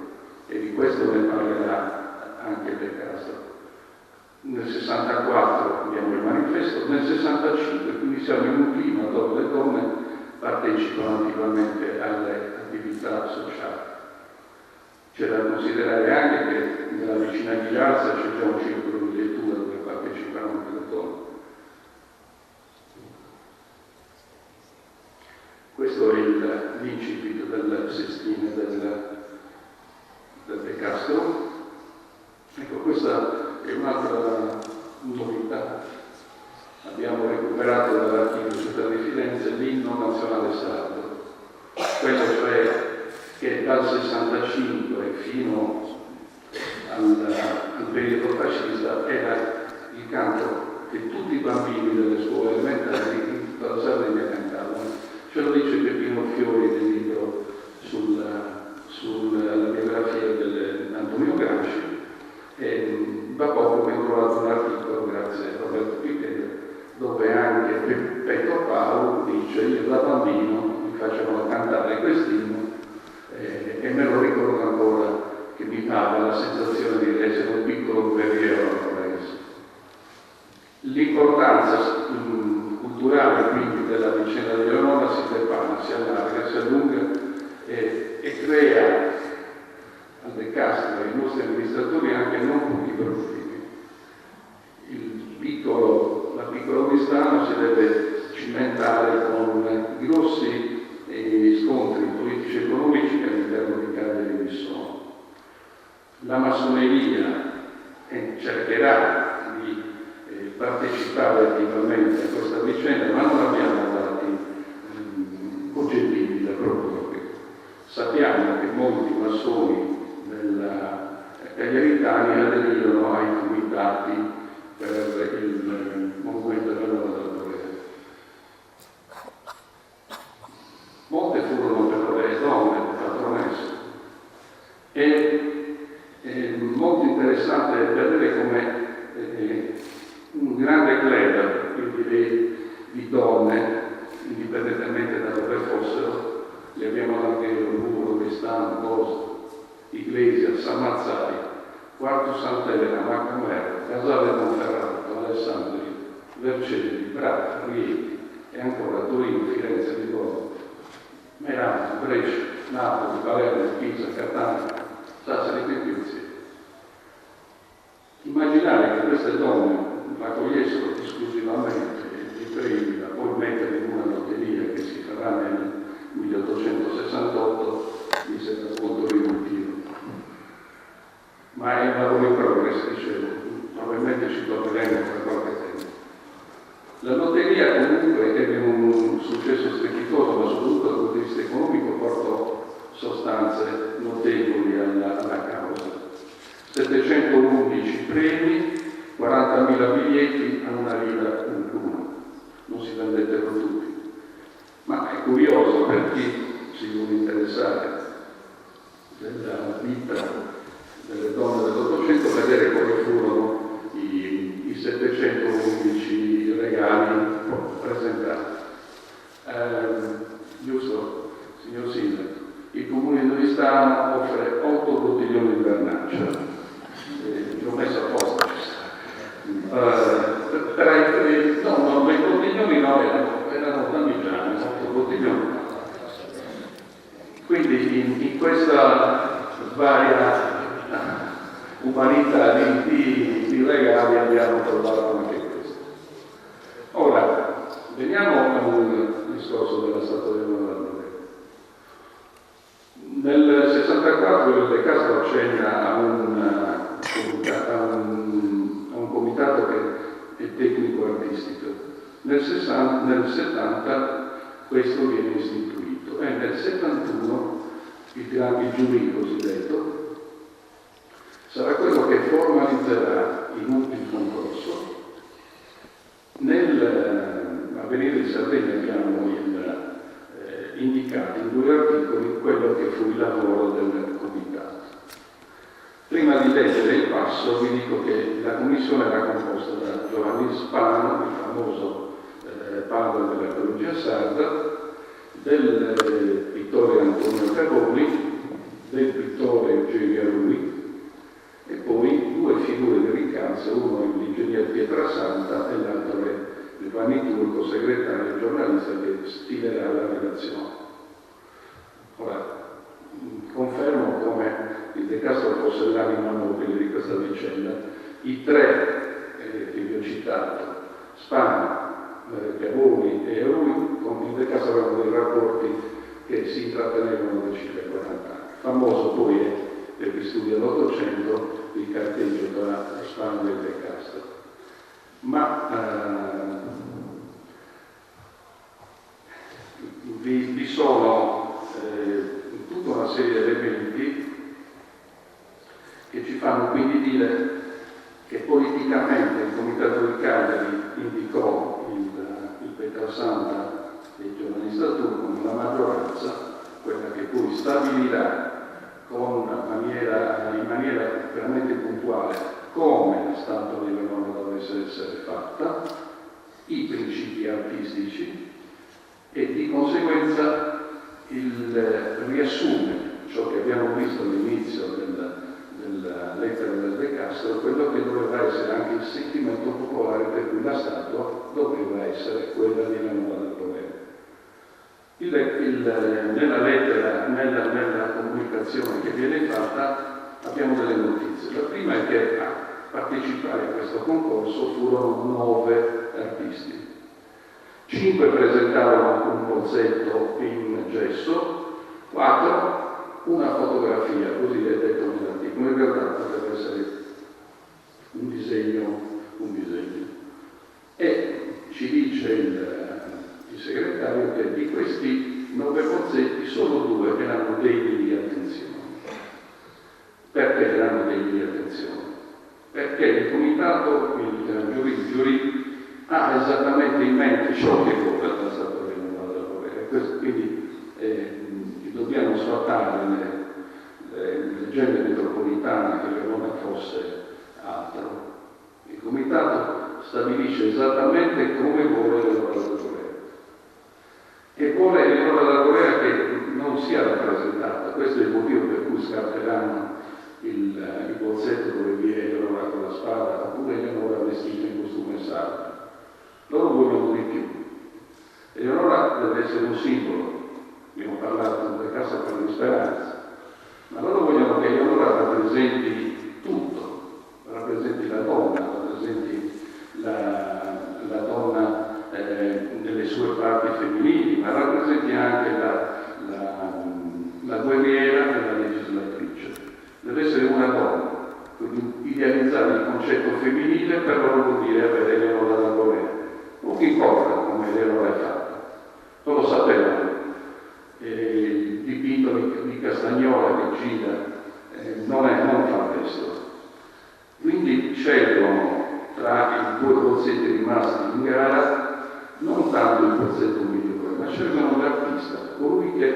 e di questo ne parlerà anche De Castro. Nel 64 abbiamo il manifesto, nel 65 quindi siamo in un clima dove le donne partecipano attivamente alle attività sociali. C'è da considerare anche che nella vicina Ghilarza c'è già un circolo di lettura dove partecipano anche le donne. Questo è l'incipit del Sestine del De Castro. Ecco, questa è un'altra novità. Abbiamo recuperato dall'archivio Città di Firenze l'inno nazionale sardo, quello cioè che dal 65 fino al periodo fascista era il canto che tutti i bambini delle scuole elementari in tutta la Sardegna cantavano. Ce lo dice Peppino Fiori nel libro sulla biografia di Antonio Gramsci, e da poco mi ho trovato un articolo, grazie a Roberto Pichero, dove anche Petto Paolo dice: io da bambino mi facevano cantare quest'inno e me lo ricordo ancora, che mi dava la sensazione di essere un piccolo guerriero albanese. L'importanza culturale quindi della vicenda di Leonora si depana, si allarga, si allunga e crea a De Castro e ai nostri amministratori anche non pochi problemi. La piccola Oristano si deve cimentare con grossi scontri politici e economici che all'interno di Cagliari vi sono. La massoneria cercherà di partecipare attivamente a questa vicenda, ma non abbiamo dati oggettivi da proporre. Sappiamo che molti massoni della cagliaritani aderirono ai comitati per il movimento della nuova Valtorea. Molte furono però le donne, le patronesse, e molto interessante vedere come un grande club, quindi di donne, indipendentemente da dove fossero, li abbiamo davanti al Muro, Cristano, Costa, Iglesia, San Mazzari, Quarto Sant'Elena, Macamero, Casale Monferrato, Alessandria, Vercelli, Prato, Rieti e ancora Torino, Firenze, Livorno, Merano, Brescia, Napoli, Palermo, Pisa, Catania, Sassari e Piuzzi. Immaginare che queste donne raccogliessero esclusivamente i premi da poi mettere in una lotteria che si farà nel 1868 mi sembra molto riduttivo. Ma è un lavoro in progresso, dicevo, probabilmente ci torneremo per qualche tempo. La lotteria comunque ebbe un successo strepitoso, ma soprattutto dal punto di vista economico portò sostanze notevoli alla causa. 711 premi, 40.000 biglietti a una lira uno. Non si vendettero tutti. Ma è curioso per chi si vuole interessare della vita delle donne dell'Ottocento vedere quali furono i 711 regali presentati. Giusto, signor Sindaco? Il Comune di Oristano offre 8 bottiglioni di vernaccia. L'ho messo a posto. No, i bottiglioni no, erano damigiani, 8 bottiglioni. Quindi in questa varia umanità di regali abbiamo trovato anche questo. Ora, veniamo al discorso della Statua della Valtorea. Nel 64 il De Castro accenna a un comitato che è tecnico-artistico. Nel 70 questo viene istituito e nel 71 il giurì cosiddetto sarà quello che formalizzerà il concorso. Nell'Avvenire di Sardegna abbiamo in di leggere il passo vi dico che la commissione era composta da Giovanni Spano, il famoso padre dell'archeologia sarda, del pittore Antonio Caroni, del pittore Eugenio Arrui e poi due figure di ricalzo, uno l'ingegner Pietrasanta e l'altro è Giovanni Turco, segretario e giornalista che stilerà la relazione. Ora, confermo come il De Castro fosse l'anima nobile di questa vicenda. I tre che vi ho citato, Spano, Caroni e Arrui, con il De Castro avevano dei rapporti che si intrattenevano da circa 40 anni. Famoso poi è, per chi studia l'Ottocento, il carteggio tra Spano e De Castro. Ma vi sono tutta una serie di elementi che ci fanno quindi dire che politicamente il Comitato di Cagliari indicò il Pietrasanta e il giornalista Turco nella maggioranza, quella che poi stabilirà in maniera veramente puntuale come la statua di Leonora dovesse essere fatta, i principi artistici e di conseguenza riassume ciò che abbiamo visto all'inizio della lettera del De Castro, quello che doveva essere anche il sentimento popolare per cui la statua doveva essere quella di Leonora del Rovere. Nella lettera, nella comunicazione che viene fatta, abbiamo delle notizie. La prima è che a partecipare a questo concorso furono 9 artisti. 5 presentarono un bozzetto in gesso, 4 una fotografia, così è detto nell'articolo. In realtà potrebbe essere un disegno. E ci dice il segretario che di questi 9 bozzetti solo 2 erano degni di attenzione. Perché erano degni di attenzione? Perché il comitato, il giurì, ha esattamente in mente ciò che vuole la statua di Leonora del Rovere. Quindi dobbiamo sfatare le leggende metropolitane che Leonora fosse altro. Il comitato stabilisce esattamente come vuole Leonora del Rovere. E vuole Leonora del Rovere che non sia rappresentata. Questo è il motivo per cui scarteranno il bozzetto dove vi è Leonora con la spada, oppure Leonora vestita in costume sardo. Loro vogliono di più. Eleonora deve essere un simbolo, abbiamo parlato della casa per l'esperanza, ma loro vogliono che Eleonora rappresenti tutto, rappresenti la donna, rappresenti la donna nelle sue parti femminili, ma rappresenti anche la guerriera e la legislatrice. Deve essere una donna, quindi idealizzare il concetto femminile per loro vuol dire avere Eleonora da Rovere. Non importa come Eleonora è fatta, non lo sapevano. Il dipinto di Castagnola che gira non fa testo. Quindi scelgono tra i 2 bozzetti rimasti in gara non tanto il bozzetto migliore, ma scelgono l'artista, colui che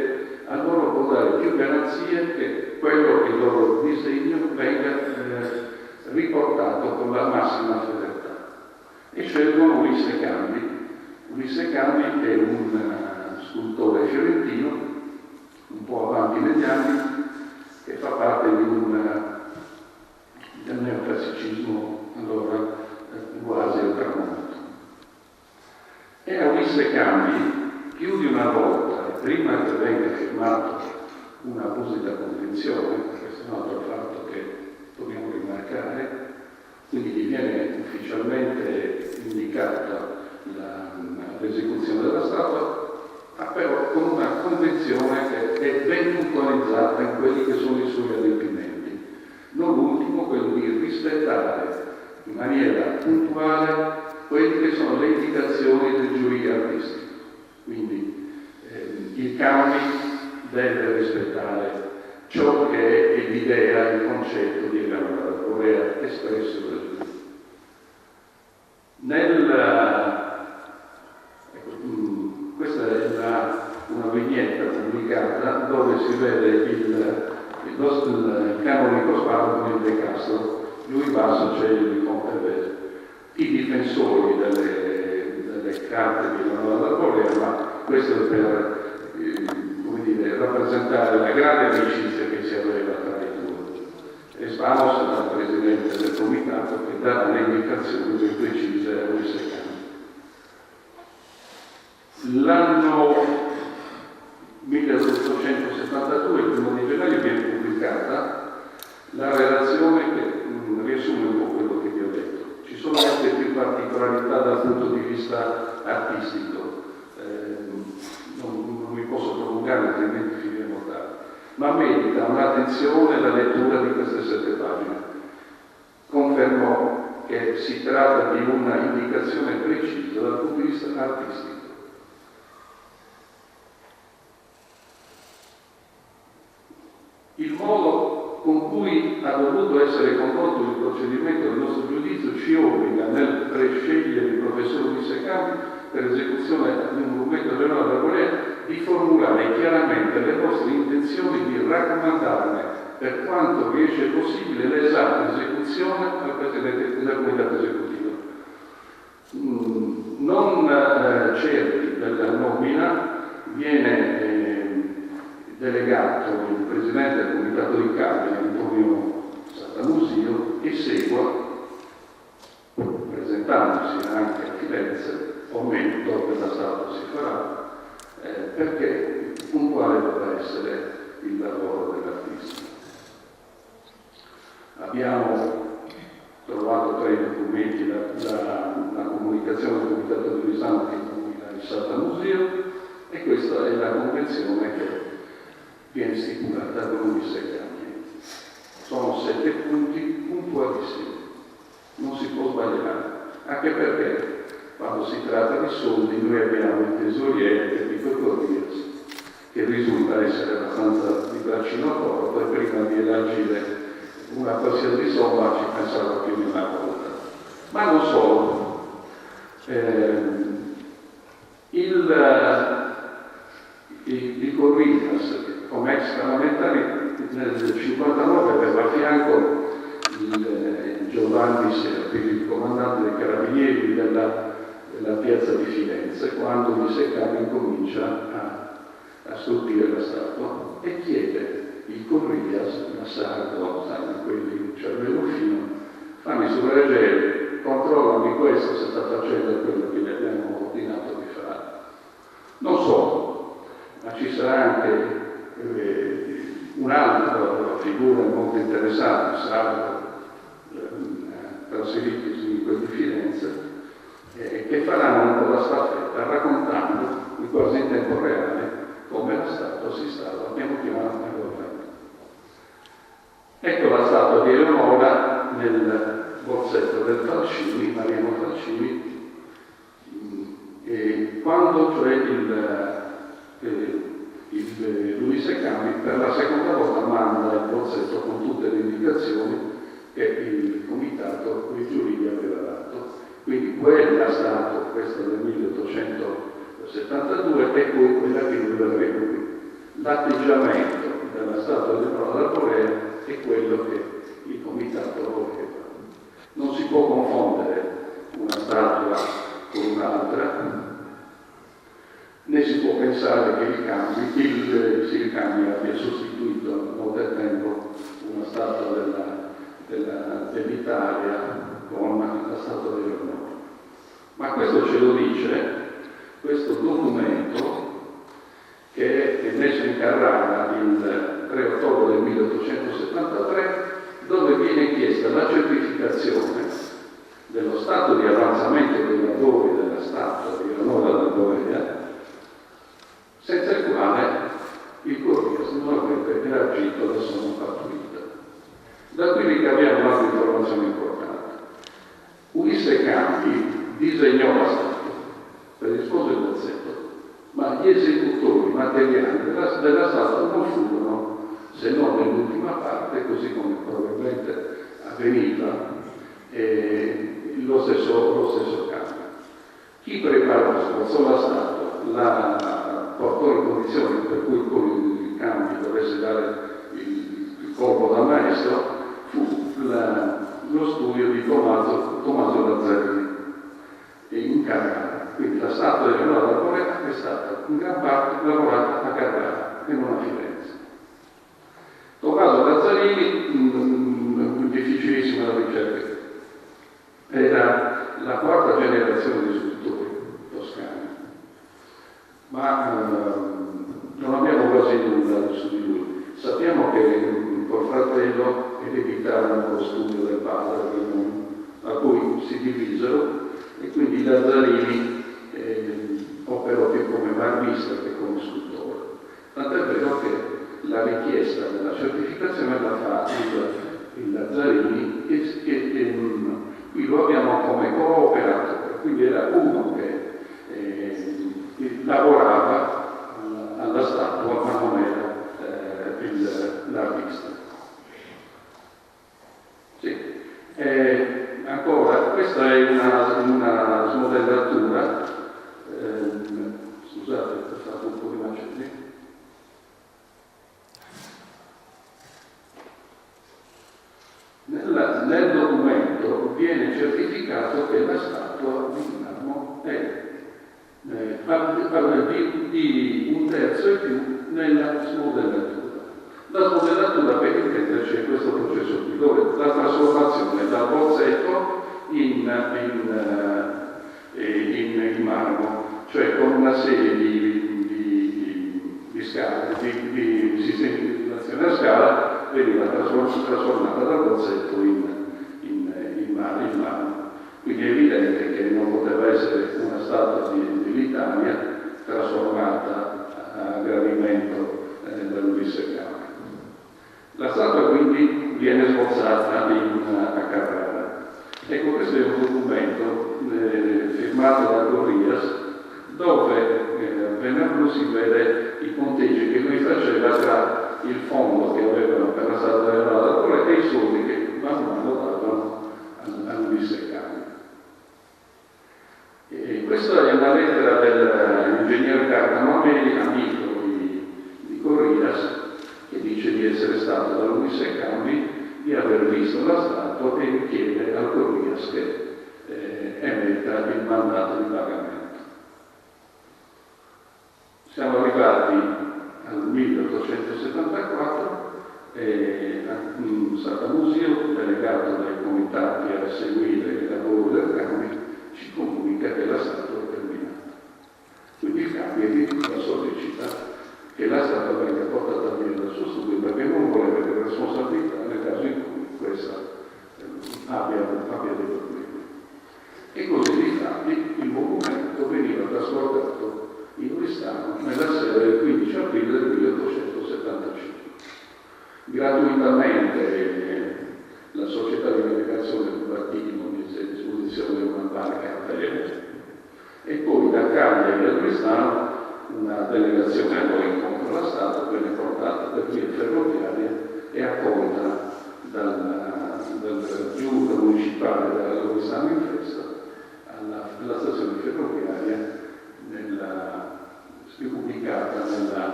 a loro può dare più garanzie che quello che il loro disegno venga riportato con la massima fedeltà. E scelgono Ulisse Cambi. Ulisse Cambi è un scultore fiorentino, un po' avanti negli anni, che fa parte del neoclassicismo, allora quasi al tramonto. E a Ulisse Cambi, più di una volta, prima che venga firmato un'apposita convenzione, questo è un altro fatto che dobbiamo rimarcare, quindi gli viene ufficialmente indicata l'esecuzione della statua, ma però con una convenzione che è ben puntualizzata in quelli che sono i suoi adempimenti. Non ultimo quello di rispettare in maniera puntuale quelle che sono le indicazioni del giurì artistico. Quindi il Cambi deve rispettare ciò che è l'idea, il concetto di Eleonora del Rovere espresso dal giurì. Questa è una vignetta pubblicata dove si vede il canonico Spada con il De Castro, lui basso c'è il Conte, i difensori delle carte di Leonora d'Arborea, ma questo è per come dire, rappresentare la grande amicizia che si aveva tra i due. E Spanos era il presidente del comitato che dà le indicazioni ben precise a lui Secani. L'anno 1872, il 1 di gennaio, viene pubblicata la relazione che riassume un po' quello che vi ho detto. Ci sono molte più particolarità dal punto di vista artistico, non mi posso prolungare altrimenti finiremo tardi, ma merita un'attenzione la lettura di queste 7 pagine. Confermo che si tratta di una indicazione precisa dal punto di vista artistico. Il modo con cui ha dovuto essere condotto il procedimento del nostro giudizio ci obbliga nel prescegliere il professor Luis Secani per esecuzione di un documento generale da Corea di formulare chiaramente le nostre intenzioni di raccomandarne per quanto riesce possibile l'esatta esecuzione al Presidente del Comitato Esecutivo. Non certi della nomina viene delegato il Presidente del Comitato di Cardine, Antonio Santamusio, e segua, presentandosi anche a Firenze, o meno dopo la Stato si farà, perché puntuale dovrà essere il lavoro dell'artista. Abbiamo trovato tra i documenti la comunicazione del Comitato di Misano che nomina il Santamusio, e questa è la convenzione che viene stipulata con lui Secani. Sono 7 punti puntualissimi, non si può sbagliare, anche perché quando si tratta di soldi noi abbiamo il tesoriere Enrico Corrias, che risulta essere abbastanza di braccino corto, e prima di elargire una qualsiasi somma ci pensava più di una volta. Ma non solo. I Corrias, come ex parlamentari, nel 1959 aveva a fianco il Giovanni Serpi, il comandante dei carabinieri della piazza di Firenze, quando il Secani incomincia a stupire la statua e chiede il Corrias, Massardo, sanno quelli, cervello fino, fammi su Regere, controllami questo se sta facendo quello che gli abbiamo ordinato di fare. Non solo, ma ci sarà anche un'altra figura molto interessante, Sardo, trasferitisi in quel di Firenze, che faranno un po' la staffetta raccontando quasi in tempo reale come la statua si stava piano piano evolvendo. Ecco la statua di Eleonora nel bozzetto del Falcini, Mariano Falcini, e quando cioè Luis Secani per la seconda volta manda il bozzetto con tutte le indicazioni che il comitato e i giurì aveva dato. Quindi quella statua, questa del 1872, è poi quella che noi vedremo qui. L'atteggiamento della statua di Leonora d'Arborea è quello che il comitato voleva. Non si può confondere una statua con un'altra, né si può pensare che il Secani abbia sostituito a molto tempo una statua dell'Italia con la statua di Leonora. Ma questo ce lo dice questo documento che è messo in Carrara il 3 ottobre del 1873, dove viene chiesta la certificazione dello stato di avanzamento dei lavori della statua di Leonora d'Arborea, senza il quale il Corrias non avrebbe elargito la somma pattuita. Da qui ricaviamo un'altra informazione importante. Ulisse Campi disegnò la statua, predispose il bozzetto, ma gli esecutori materiali della statua non furono, se non nell'ultima parte, così come probabilmente avveniva, lo stesso Campi. Chi preparò, sforzò la statua, la portò in condizioni per cui il Campi dovesse dare il questo fu lo studio di Tommaso Lazzarini in Carrara. Quindi la statua di Leonardo da Porretta è stata in gran parte lavorata a Carrara e non a Firenze. Tommaso Lazzarini, difficilissima la ricerca, era la quarta generazione di scultori toscani, ma non abbiamo quasi nulla su di lui. Sappiamo che col fratello ereditarono lo studio del padre, a cui si divisero, e quindi Lazzarini operò più come marmista che come scultore. Tant'è vero che la richiesta della certificazione la fa il Lazzarini, che qui lo abbiamo come cooperatore, quindi era uno che lavorava alla statua, ma non era l'artista. Sì. Ancora, questa è una smodellatura, scusate, ho fatto un po' di macelli. Nel documento viene certificato che la statua di marmo è di un terzo e più nella smodellatura. La smodellatura, per intenderci, è questo processo qui, dove la trasformazione dal bozzetto in marmo, cioè con una serie di scale, di sistemi di illuminazione a scala, veniva trasformata dal bozzetto in marmo. Quindi è evidente che non poteva essere una statua di Litania trasformata a gradimento dall'Ulisse Campi. La statua quindi viene sbozzata a Carrara. Ecco, questo è un documento firmato da Gorrias, dove venerdì si vede i conteggi che lui faceva tra il fondo che avevano per la statua di Leonardo da Porretta e i soldi che man mano davano all'Ulisse Campi. Questa è una lettera dell'ingegnere Carlo Ameli, amico di Gorrias, che dice di essere stato da Ulisse Campi, di aver visto la statua e chiede al Gorrias che emetta il mandato di pagamento. Siamo arrivati al 1874 e Satamusio, delegato dai comitati a seguire il lavoro del Campi, ci comunica che la statua è terminata. Quindi il Campi addirittura sollecita che la statua venga portata via dal suo studio, perché non vuole avere responsabilità nel caso in cui questa abbia dei problemi. E così difatti il monumento veniva trasportato in Oristano nella sera del 15 aprile del 1875. Gratuitamente la società di navigazione Buratino mise a disposizione una barca a vele, e poi da Cagliari a Oristano una delegazione andò incontro alla statua, venne portata per via ferroviaria e accolta dal giunta municipale della Oristano in Festa alla stazione ferroviaria ubicata nella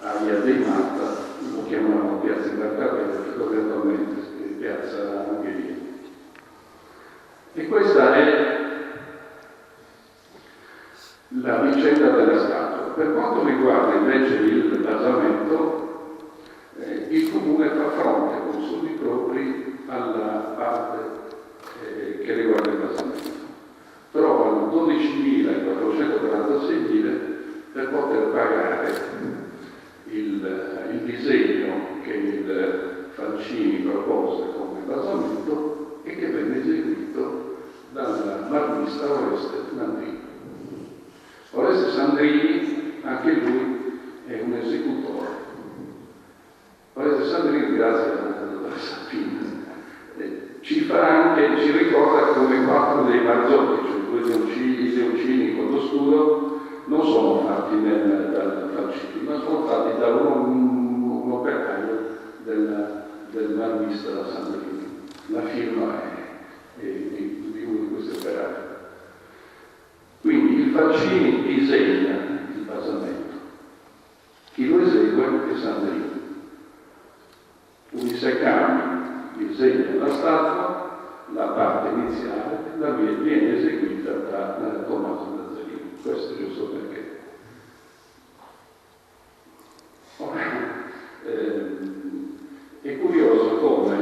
area dei Matta, lo chiamavano piazza Imbarcabella, correttamente piazza Ungheria. E questa è la vicenda della statua. Per quanto riguarda invece il basamento, il Comune fa fronte con soldi propri alla parte che riguarda il basamento. Trovano 12.446 lire per poter pagare il disegno che il Falcini propose come basamento e che venne eseguito dal marmista Oreste Sandrini. Oreste Sandrini, anche lui, è un esecutore. Oreste Sandrini, grazie alla Sapina, ci ricorda come 4 dei Marzocchi, cioè 2 leoncini con lo scudo, non sono fatti dal Falcini, ma sono fatti da un operaio del marmista Sandrini. La firma è di uno di questi operai. Quindi il Falcini disegna il basamento, chi lo esegue è Sandrini. Ulisse Campi disegna la statua, la parte iniziale viene eseguita da Tommaso Nazzarini. Questo giusto perché. È curioso come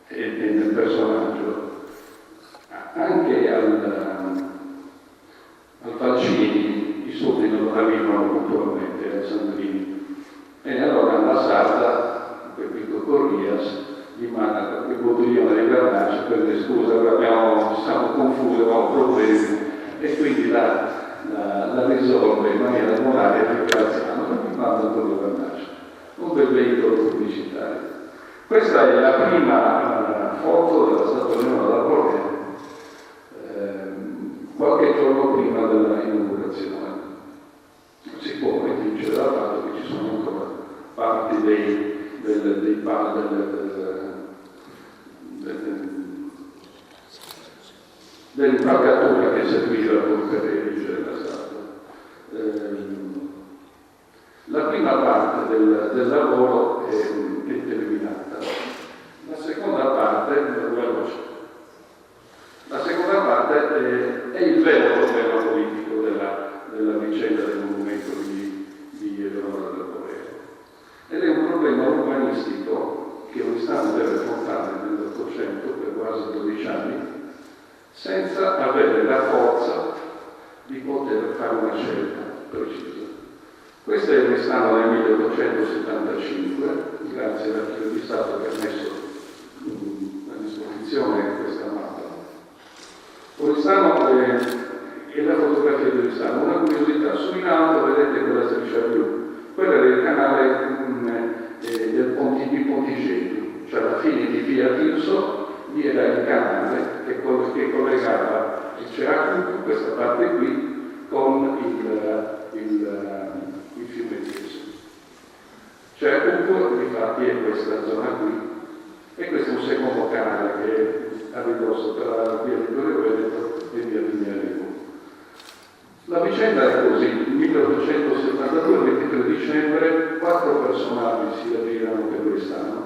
nel personaggio anche al Falcini i soldi non arrivano puntualmente al Sandrini, e allora alla Sarda Pepito Corrias gli manda qualche bottiglione di Garnace per dire scusa, ci siamo confusi, avevamo problemi, e quindi la risolve in maniera morale e ringraziamo, e mi manda quello Garnace, un bel veicolo pubblicitario. Questa è la prima foto della Statua Leonora da Borghese, qualche giorno prima della inaugurazione. Si può evincere dal fatto che ci sono ancora parti dell'impalcatura che serviva per erigere la statua. La prima parte del lavoro è terminata. La seconda parte è il vero problema politico della vicenda del monumento di Eleonora del Borghese. Ed è un problema urbanistico che un Istante deve affrontare nell'Ottocento per quasi 12 anni, senza avere la forza di poter fare una scelta precisa. Questo è il Oristano del 1875, grazie all'Archivio di Stato che ha messo a disposizione questa mappa. Oristano è la fotografia di Oristano. Una curiosità, su in alto vedete quella striscia blu, quella era il canale di Ponticello, cioè alla fine di via Tirso vi era il canale che collegava il Ceracuto, questa parte qui, con il fiume Tirso. Ceracuto, infatti, è questa zona qui, e questo è un secondo canale che è a ridosso tra via Vittorio Veneto e via Vignalevo. La vicenda è così: nel 1872, il 23 dicembre, 4 personaggi si avviano per Oristano,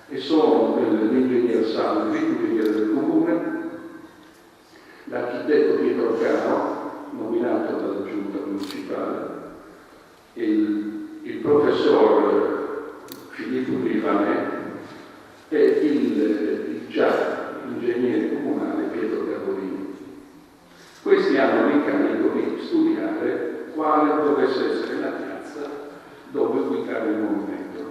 e sono l'ingegner Salvi, ingegnere del comune, l'architetto Pietro Caro, nominato dalla giunta municipale, il professor Filippo Rivanè e il già ingegnere comunale Pietro Cavolini. Questi hanno l'incarico di studiare quale dovesse essere la piazza dove ubicare il monumento.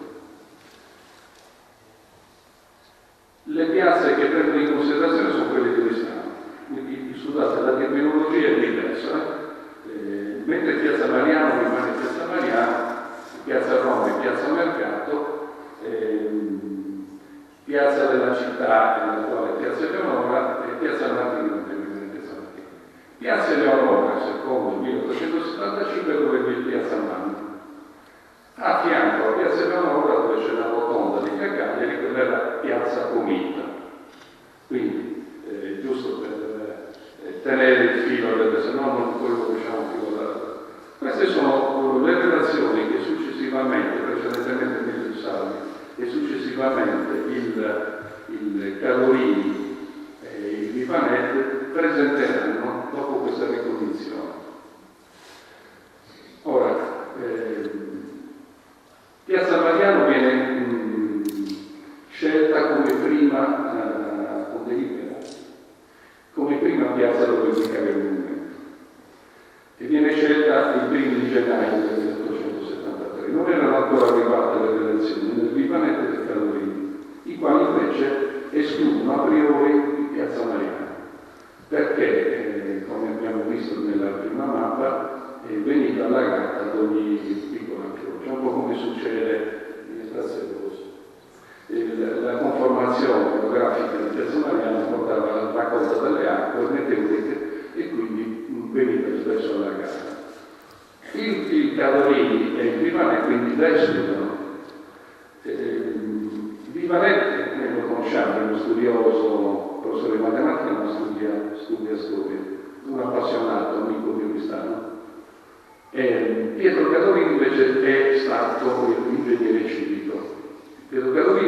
Le piazze che prendono in considerazione sono quelle di Oristano, quindi scusate, la terminologia è diversa. Mentre Piazza Mariano rimane Piazza Mariano, Piazza Roma è Piazza Mercato, Piazza della Città, nella quale è Piazza Eleonora, e Piazza Martino. Piazza Eleonora, secondo il 1875, dove è Piazza Manni. A fianco a Piazza Eleonora, dove c'è la rotonda di Cacagliari, quella era Piazza Comita. Quindi, giusto per tenere il filo, se no non quello che diciamo più da. Queste sono le relazioni che successivamente, precedentemente il Salvi e successivamente il Cavolini e il Rivanè presenteranno dopo questa ricognizione. Ora, Piazza Mariano viene scelta come prima, con delibera, come prima piazza dove ubicare il monumento, e viene scelta il 1° gennaio del 1873. Non erano ancora arrivate le relazioni del Rivanetto e del Cavolini, i quali invece escludono a priori Piazza Mariano, perché, come abbiamo visto nella prima mappa, veniva allagata ad ogni piccola croce, un po' come succede in Stazione Rosso. La conformazione geografica di Piazza Mariano portava alla raccolta delle acque meteoriche e quindi veniva spesso allagata. Il Cavolini e il Rivanè quindi la escludono. Rivanè, lo conosciamo, è uno studioso, professore di matematica, ma studia storia, un appassionato, amico di Oristano. Pietro Cavolini invece è stato l'ingegnere civico. Pietro Cavolini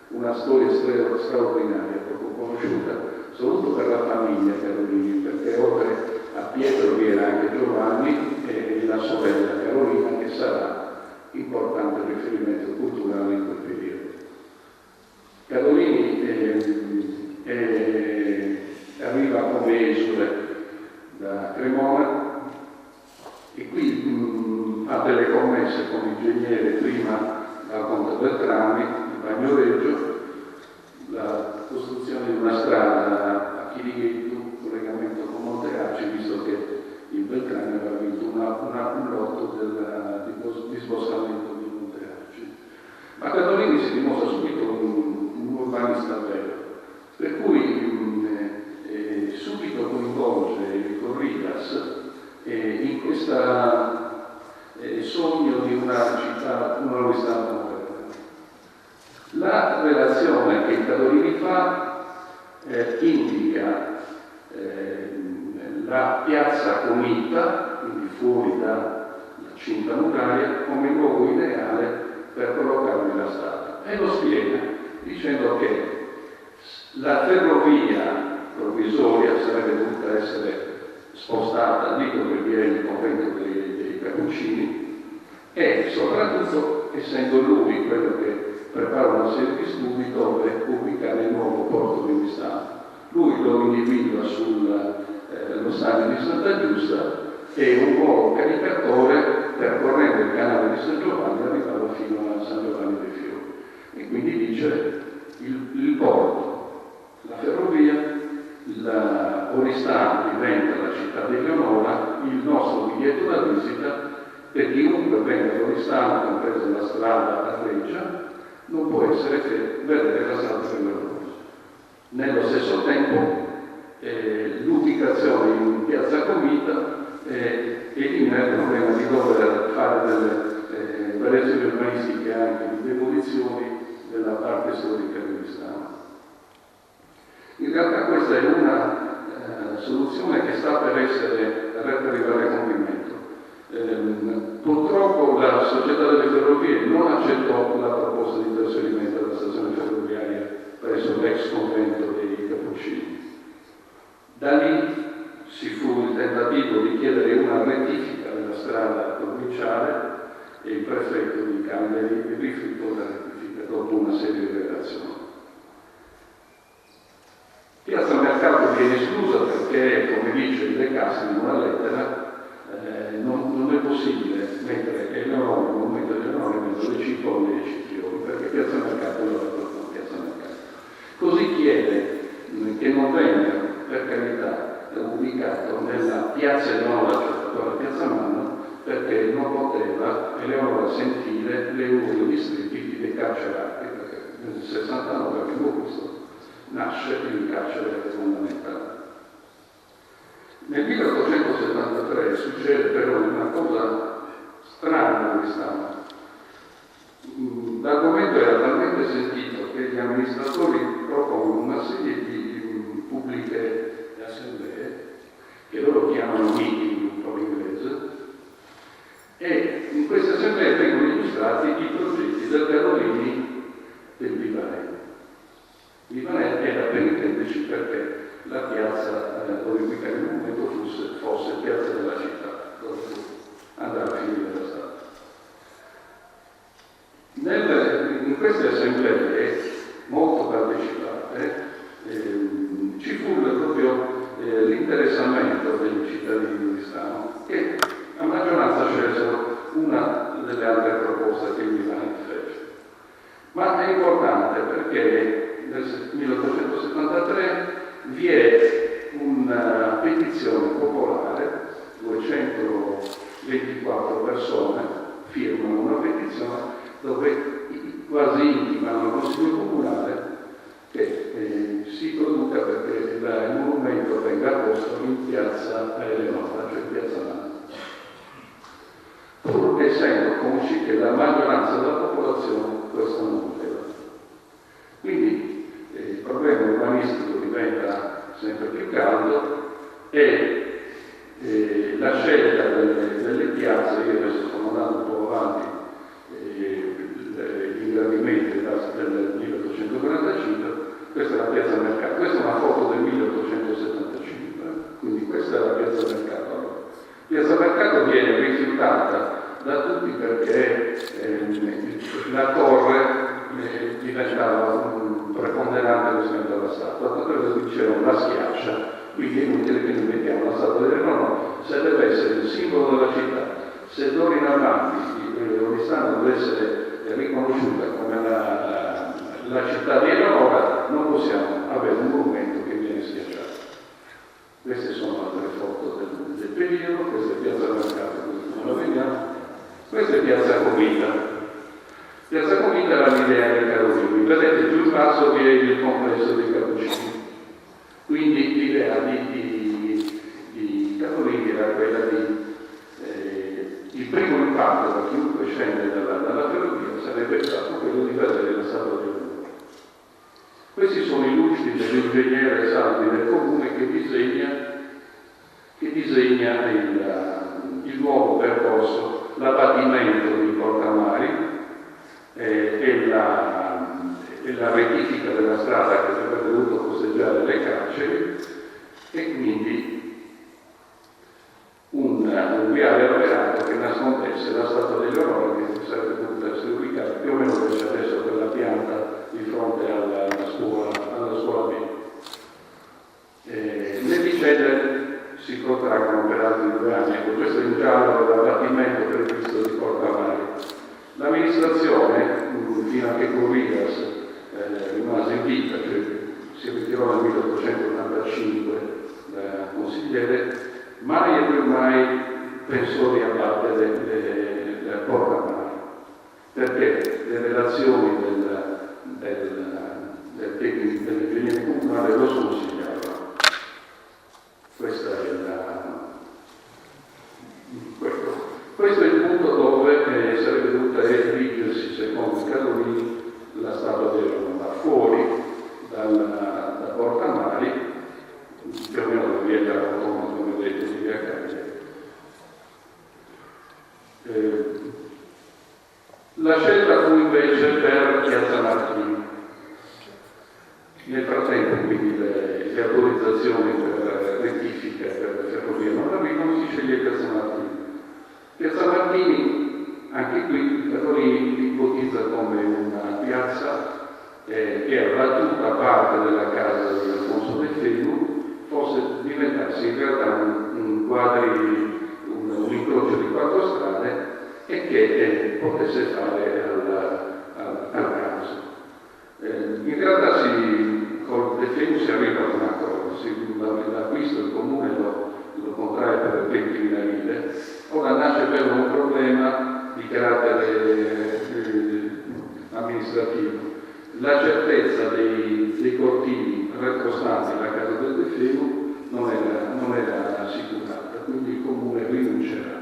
una storia straordinaria, poco conosciuta, soprattutto per la famiglia Carolini, perché oltre a Pietro vi era anche Giovanni e la sorella Carolina, che sarà importante riferimento culturale in quel periodo. Carolini arriva come esule da Cremona e qui ha delle commesse come ingegnere, prima al Conte Beltrami, il Bagnoregio, la costruzione di una strada a Chirighetto, collegamento con Montearci, visto che il Beltrami aveva vinto un lotto di sboscamento di Montearci. Ma Carolini si dimostra subito un urbanista vero, per cui subito coinvolge Corridas in questo sogno di una città, una nuova città moderna. La relazione che Carolini fa indica la piazza Comita, quindi fuori dalla cinta muraria, come luogo ideale per collocarvi la strada. E lo spiega dicendo che la ferrovia provvisoria sarebbe dovuta essere spostata lì dove vi è il convento dei Cappuccini e soprattutto, essendo lui quello che prepara una serie di studi dove ubicare il nuovo porto di Mistano. Lui lo individua sullo stadio di Santa Giusta e un nuovo caricatore percorrendo il canale di San Giovanni arrivava fino a San Giovanni dei Fiori. E quindi dice il porto, la ferrovia, Oristano diventa la città di Leonora, il nostro biglietto da visita per chiunque venga ad Oristano, compresa la strada a Reggia, non può essere che vedere la strada per Leonora. Nello stesso tempo l'ubicazione in piazza Comita elimina il problema di dover fare delle variazioni urbanistiche anche di demolizioni della parte storica di Oristano. In realtà questa è una soluzione che sta per arrivare a compimento. Purtroppo la società delle ferrovie non accettò la proposta di trasferimento della stazione ferroviaria presso l'ex convento dei Cappuccini. Da lì ci fu il tentativo di chiedere una rettifica della strada provinciale e il prefetto di Cagliari rifiutò la rettifica dopo una serie di relazioni. Piazza Mercato viene esclusa perché, come dice il De Castri in una lettera, non è possibile mettere Eleonora, il monumento di Eleonora, in mezzo alle cipolle e ai citrioli, perché Piazza Mercato lo è Piazza Mercato. Così chiede che non venga, per carità, ubicato nella Piazza Eleonora, cioè attuale Piazza Manno, perché non poteva Eleonora sentire le urie di stripiti dei carcerati, perché nel 69 abbiamo visto nasce il carcere fondamentale. Nel 1873 succede però una cosa strana a quest'anno. L'argomento era talmente sentito che gli amministratori propongono una serie di pubbliche assemblee, che loro chiamano meeting un po' in inglese, e in queste assemblee vengono illustrati i progetti del Carolini del Vivareggio. Vivareggio era per intenderci perché la piazza dove ubicare il monumento fosse piazza della città, dove andava a finire la strada. In queste assemblee, molto partecipate, ci fu proprio l'interessamento dei cittadini di Oristano, che a maggioranza scelsero una delle altre proposte che Vivareggio fece. Ma è importante perché nel 1873 vi è una petizione popolare, 224 persone firmano una petizione dove quasi intimano al Consiglio Comunale che si produca perché il monumento venga posto in piazza Eleonora, cioè in piazza Manno. Pur essendo consci che la maggioranza della popolazione questo non voleva. Quindi il problema urbanistico diventa sempre più caldo e la scelta delle piazze, io adesso sto andando un po' avanti, gli ingrandimenti del 1840 riconosciuta come la città di Eleonora, non possiamo avere un monumento che viene schiacciato. Queste sono altre foto del periodo, questa è Piazza Mercato, non la vediamo, questa è Piazza Comita. Piazza Comita era l'idea dei Carolini, vedete più in basso vi è il complesso dei Cappuccini, quindi l'idea di Carolini era quella di il primo impatto da chiunque scende dalla ferrovia sarebbe stato quello di vedere la statua di Eleonora. Questi sono i lustri dell'ingegnere Salvi del comune che disegna il nuovo percorso, l'abbattimento di Porta Mari e la rettifica della strada che avrebbe dovuto costeggiare le carceri e quindi un viale alberato che nascondesse la statua di Eleonora che sarebbe dovuta essere ubicata più o meno dove c'è adesso quella pianta di fronte alla scuola B. Le vicende si protraggono per altri 2 anni. Ecco, questo è in giallo dell'abbattimento previsto di Porta Mari. L'amministrazione, fino a che Corrias rimase in vita, cioè si ritirò nel 1885 da consigliere, mai e più mai pensò di abbattere Porta Mari, perché le relazioni dell'ingegnere comunale lo sconsigliavano. Questo è il punto dove sarebbe dovuta erigersi, secondo Carolini, la statua di Eleonora, fuori da Porta Mari, più o meno da via Giacomo, come detto, di via Cagliari. La scelta fu invece per Piazza Martini. Nel frattempo, quindi, le autorizzazioni per rettifica per le ferrovie non arrivano, si sceglie Piazza Martini. Piazza Martini, anche qui, Carolini ipotizza come una piazza che era tutta parte della casa di Alfonso De Fenu, fosse diventasse in realtà un incrocio di 4 strade e che potesse fare al caso. In realtà con De Fenu si arriva a una cosa, l'acquisto il comune lo contrae per effetti minorile, ora nasce per un problema di carattere amministrativo. La certezza dei cortili retrostanti alla casa del De Fenu non era assicurata, quindi il comune rinuncerà.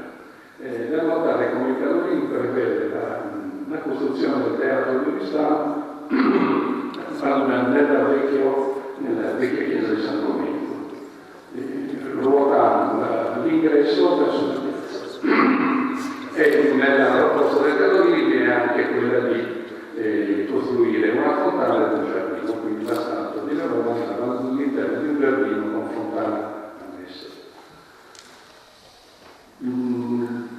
Da notare come il Carolini prevede la costruzione del teatro di Stato nella vecchia chiesa di San Domenico, ruotando l'ingresso verso la piazza. E nella proposta del Carolini viene anche quella di costruire una fontana del giardino, quindi la statua di Eleonora stava all'interno di un giardino con fontana annessa.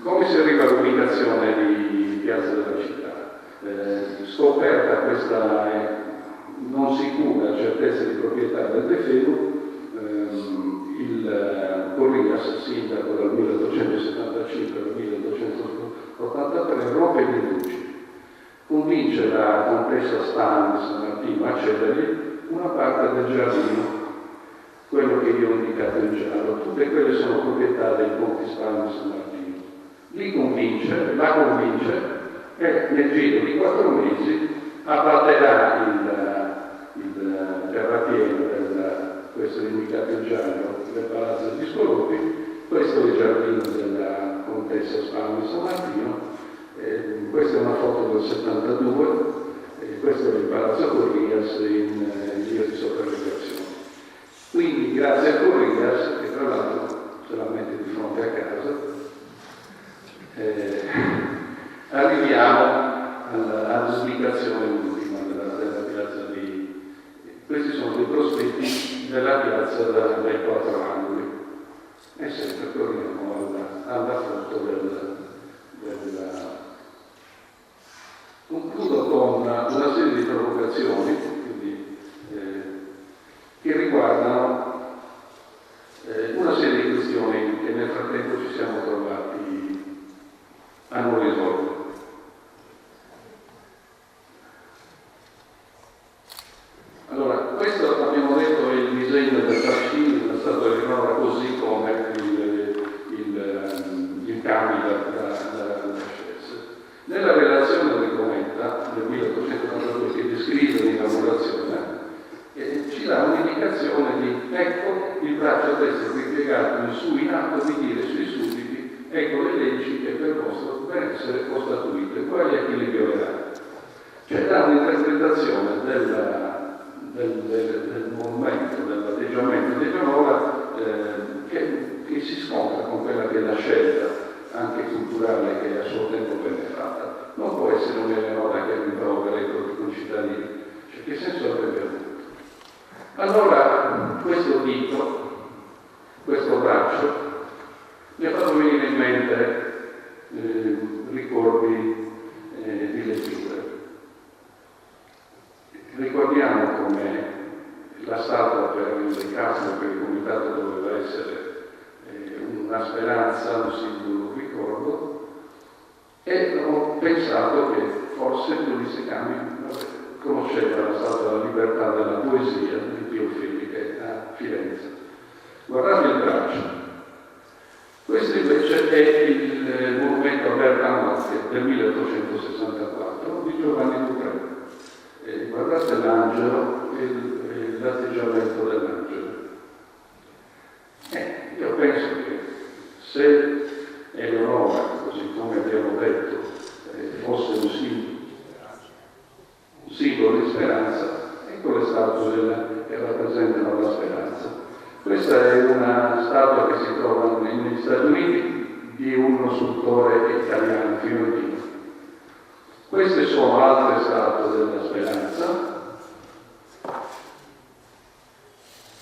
Come si arriva all'ubicazione di Piazza della Città? Scoperta questa non sicura certezza di proprietà del De Fenu, il Corrias, sindaco dal 1875 al 1883, rompe gli indugi, convince la contessa Stana di San Martino a cedergli una parte del giardino, quello che io ho indicato in giallo. Tutte quelle sono proprietà dei Conti Stana di San Martino. La convince e nel giro di 4 mesi abbatterà il terrapieno questo è indicato in giallo del Palazzo degli Scolopi, questo è il giardino della Contessa Stana di San Martino, questa è una foto del 72, questo è il Palazzo Corrias in via di sopravvivenza. Quindi grazie a Corrias, che tra l'altro se la mette di fronte a casa, arriviamo all'ubicazione ultima della piazza di... Questi sono dei prospetti della piazza dai 4 angoli e sempre torniamo alla foto Concludo con una serie di provocazioni quindi, che riguardano una serie di questioni che nel frattempo ci siamo trovati a non risolvere. Che senso avrebbe avuto? Allora, questo dito, questo braccio, mi ha fatto venire in mente ricordi di letture. Ricordiamo come la statua per il caso, per il comitato doveva essere una speranza, un simbolo, un ricordo, e ho pensato che forse Ulisse Cami conosceva la statua della libertà della poesia di Pio Felice a Firenze. Guardate il braccio. Questo invece è il monumento a Bergamasca del 1864 di Giovanni Ducret. Guardate l'angelo e l'atteggiamento dell'angelo. Io penso che se Eleonora, così come abbiamo detto, fosse un simbolo di speranza, ecco le statue che rappresentano la speranza. Questa è una statua che si trova negli Stati Uniti di uno scultore italiano, fiorentino. Queste sono altre statue della speranza.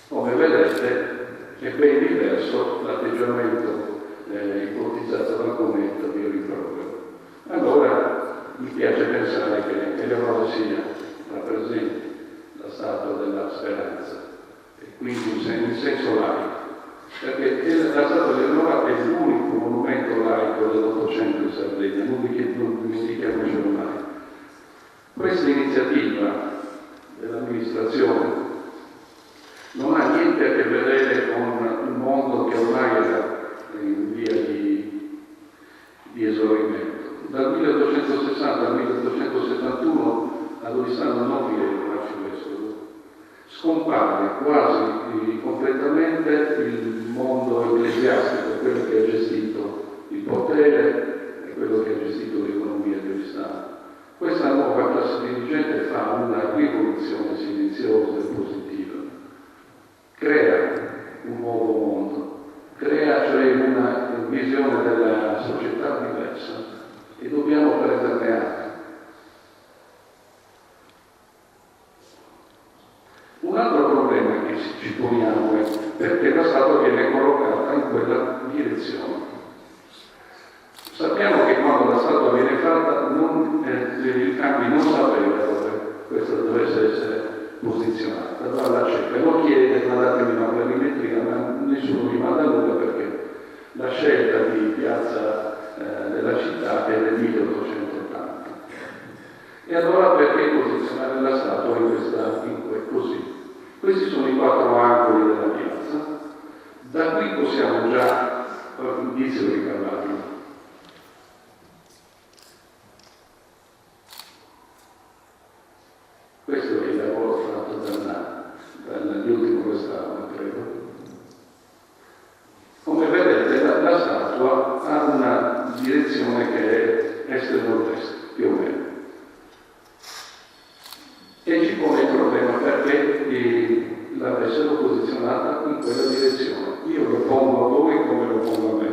Come vedete è ben diverso l'atteggiamento ipotizzato dal commento di rimprovero. Allora mi piace pensare che Eleonora sia rappresenti la statua della speranza, e quindi in senso laico, perché la statua di Eleonora è l'unico monumento laico dell'Ottocento in Sardegna, non dimentichiamocelo mai. Questa iniziativa dell'amministrazione non ha niente a che vedere con un mondo che ormai era in via di esaurimento. Dal 1860 al 1871 ad Oristano non vi è un arcivescovo. Scompare quasi completamente il mondo ecclesiastico, quello che ha gestito il potere e quello che ha gestito l'economia di Oristano. Questa nuova classe dirigente fa una rivoluzione silenziosa e positiva. Crea un nuovo mondo, crea cioè una visione della società diversa e dobbiamo prenderne atto. Un altro problema che ci poniamo è perché la statua viene collocata in quella direzione. Sappiamo che quando la statua viene fatta il Campi non sapeva dove questa dovesse essere posizionata, allora la cerca, lo chiede, mandatemi una planimetria, ma nessuno mi manda nulla perché la scelta di piazza della città è del 1880. E allora perché posizionare la statua così? Questi sono i 4 angoli della piazza, da qui possiamo già inizio a ricavarlo. Questo è il lavoro fatto dall'ultimo restauro, credo. Come vedete la statua ha una direzione che è est-nord-est, più o meno. E ci pone il problema perché l'avessero posizionata in quella direzione. Io lo pongo a voi come lo pongo a me.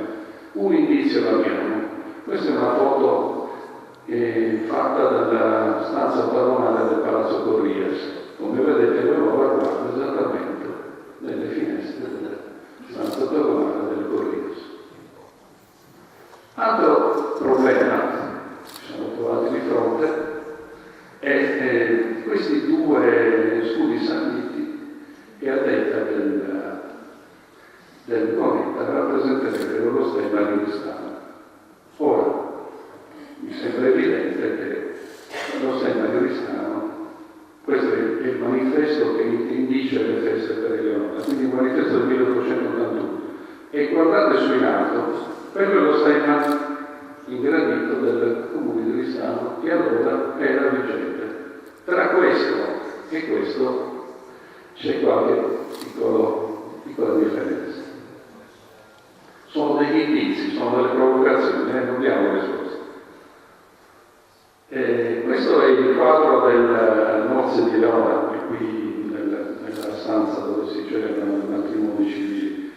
Un indizio l'abbiamo. Questa è una foto fatta dalla stanza padronale del Palazzo Corrias. Come vedete l'Aurora guarda esattamente nelle finestre della stanza padronale del Corrias. Altro problema che ci siamo trovati di fronte è questi 2 scudi sanditi che a detta del Gonetta rappresenterebbero lo stemma di Oristano. Ora, mi sembra evidente che lo stemma di Oristano, questo è il manifesto che indice le feste per Eleonora, quindi il manifesto del 1881. E guardate su in alto, quello è lo stemma ingradito del comune di Oristano che allora era vigente. Tra questo e questo c'è qualche piccola differenza. Sono degli indizi, sono delle provocazioni, non diamo risposte. Questo è il quadro del nozze di Eleonora, qui nella stanza dove si celebrano i matrimoni civili.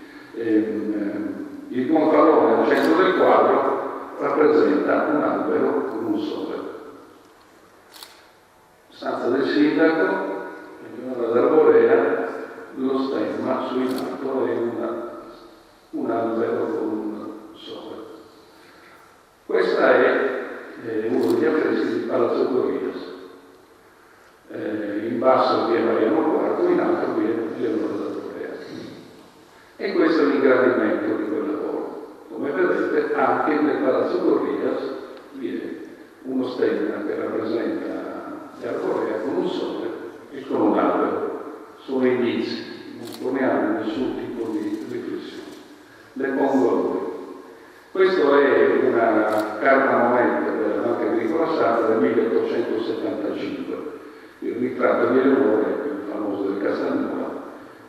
Il contraltare al centro del quadro rappresenta un albero con un sole. stanza del sindaco, Eleonora d'Arborea, lo stemma su in alto e un albero con un sole. Questo è uno degli affreschi di Palazzo Corrias. In basso vi è Mariano IV, in alto vi è Eleonora d'Arborea. E questo è l'ingrandimento di quel lavoro. Come vedete, anche nel Palazzo Corrias vi è uno stemma che rappresenta l'Arborea con un sole e con un albero. Sono indizi, non poniamo nessun tipo di riflessione. Le pongo a voi. Questo è una carta moneta della Banca Agricola Sarda del 1875. Il ritratto di Eleonora è più famoso del Casanova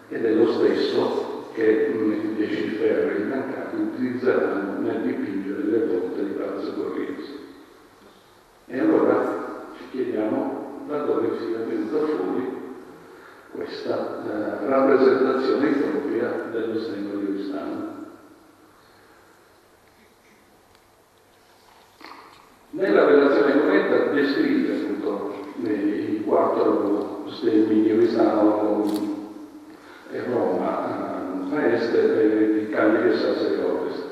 ed è lo stesso che i Decifferri intancati utilizzeranno nel dipingere le volte di Palazzo Corrias. E allora ci chiediamo da dove sia venuta fuori questa rappresentazione propria dello stemma di Oristano. Nella relazione corretta descrive appunto i 4 stemmi di Oristano e Roma a est e di Cagliari e Sassari a ovest.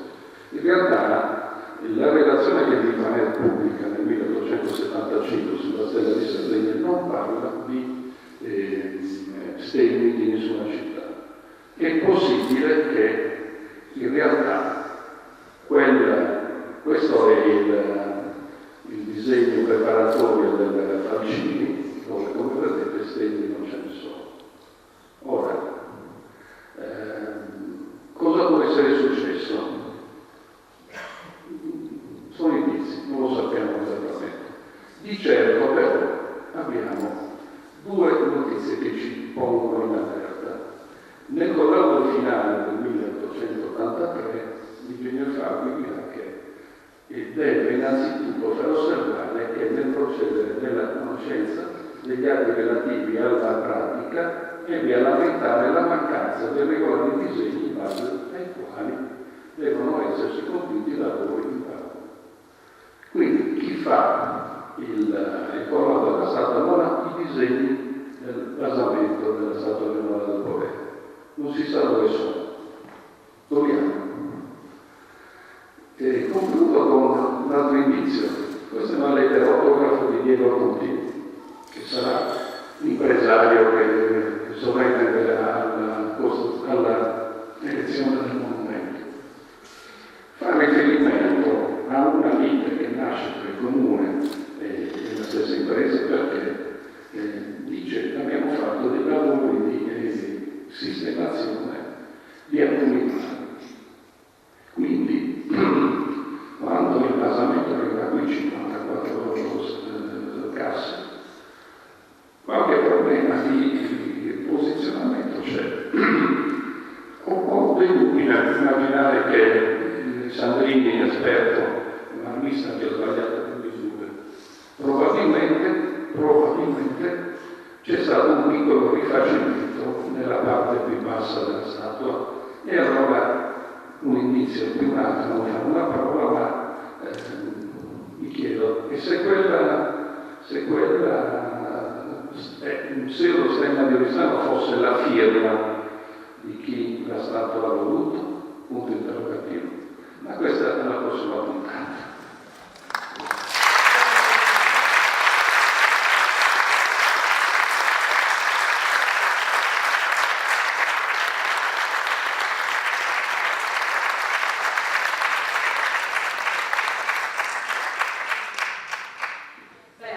In realtà la relazione che rimane pubblica nel 1875 sulla stella di Sardegna non parla di stemmi di nessuna città. È possibile che in realtà questo è il disegno preparatorio del Falcini, dove come vedete stemmi non ce ne sono. Ora, cosa può essere successo? Sono indizi, non lo sappiamo esattamente. Di certo però abbiamo 2 notizie che ci pongono in allerta. Nel collaudo finale del 1883 l'ingegner Fabio dirà che deve innanzitutto far osservare che nel procedere della conoscenza degli atti relativi alla pratica ebbe a lamentare la mancanza dei regolari disegni in base ai quali devono esserci compiuti i lavori in campo. Quindi chi fa il collaudo della statua non ha i disegni del basamento della statua Eleonora d'Arborea, non si sa dove sono. Dobbiamo. Concludo con un altro indizio. Questa è una lettera autografo di Diego Contini, che sarà l'impresario che sovrintenderà alla elezione del monumento. Fa riferimento a una lite che nasce tra il comune e la stessa impresa perché dice che abbiamo fatto dei lavori di sistemazione di alcuni piani. Quindi, quando il basamento arriva qui 54 casse, qualche problema di posizionamento c'è. Ho dei dubbi nel immaginare che Sandrini, esperto, marmista, abbia sbagliato le misure. Probabilmente c'è stato un piccolo rifacimento nella parte più bassa della statua e allora un indizio più un altro non fa una prova, ma mi chiedo, e se lo stemma di Oristano fosse la firma di chi la statua ha voluto? Punto interrogativo. Ma questa è la prossima puntata.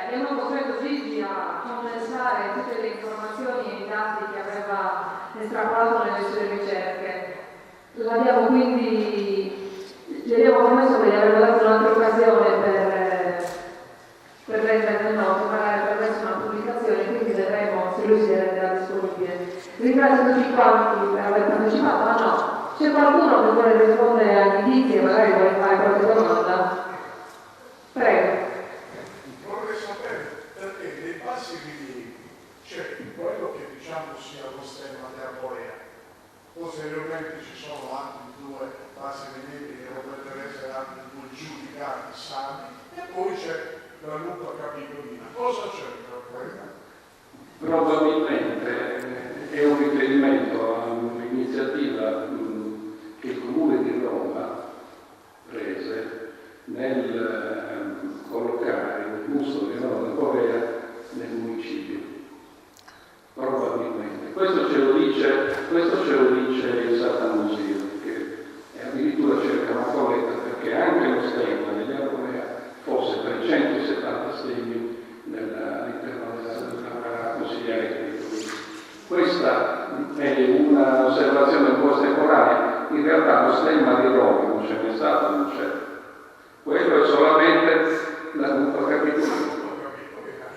Abbiamo costretto Gigi a condensare tutte le informazioni e i dati che aveva estrapolato nelle sue ricerche. Gli abbiamo promesso che gli avremmo dato un'altra occasione per rendere noto, magari attraverso una pubblicazione, quindi vedremo se lui si renderà disponibile. Ringrazio tutti quanti per aver partecipato, ma no, c'è qualcuno che vuole rispondere agli indizi e magari vuole fare qualche domanda? Prego. Vorrei sapere perché dei bassi rilievi c'è quello che diciamo sia lo stemma di Arborea. Posteriormente ci sono altri 2 bassi rilievi che potrebbero essere altri 2 giudicati sani e poi c'è la lupa capitolina. Cosa c'è per Arborea? Probabilmente è un riferimento a un'iniziativa che il Comune di Roma prese nel collocare il busto di Nord Corea nel municipio. Probabilmente. Questo ce lo dice il Satamuseo, che addirittura cerca una corretta perché anche lo stemma di Nord Corea fosse 370 stemmi all'interno della consigliere. Questa è un'osservazione un po' estemporanea. In realtà lo stemma di Roma non c'è mai stato, non c'è. Quello è solamente l'appunto capitolo.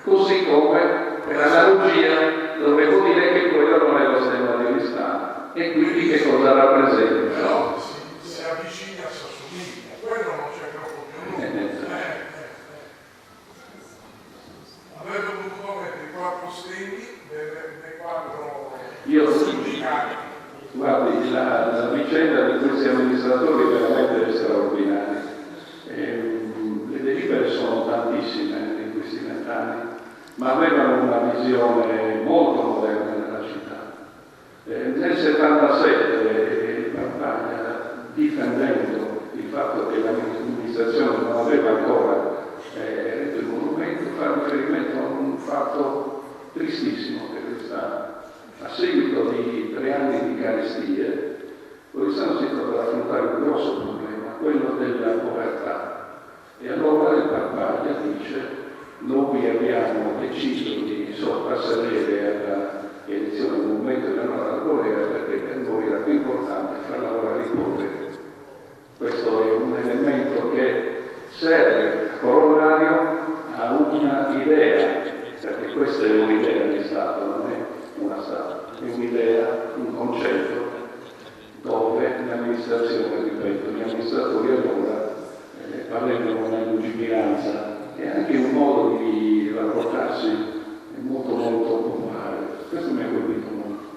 Così come, per analogia, dovevo dire che quello non è lo stemma di Oristano. E quindi che cosa rappresenta? Però si avvicina, si assomiglia. Quello non c'è proprio più nulla. Avrebbe dovuto mettere 4 stemmi dei 4 significati. Guardi, la vicenda di questi amministratori è veramente straordinaria. Le delibere sono tantissime in questi 20 anni, ma avevano una visione molto moderna della città. Nel 77 Bartaglia, difendendo il fatto che l'amministrazione non aveva ancora eretto il monumento, fa riferimento a un fatto tristissimo che è stato. A seguito di 3 anni di carestie, Oristano si trova ad affrontare un grosso problema, quello della povertà. E allora il Bartaglia dice: noi abbiamo deciso di soprassedere alla elezione del movimento della Nord Corea perché per noi era più importante far lavorare i poveri. Questo è un elemento che serve a corollario a un'idea, perché questa è un'idea di Stato, non è una Stato, è un'idea, un concetto dove l'amministrazione, ripeto, gli amministratori allora avrebbero una lungimiranza e anche un modo di rapportarsi molto molto popolare. Questo mi ha colpito molto.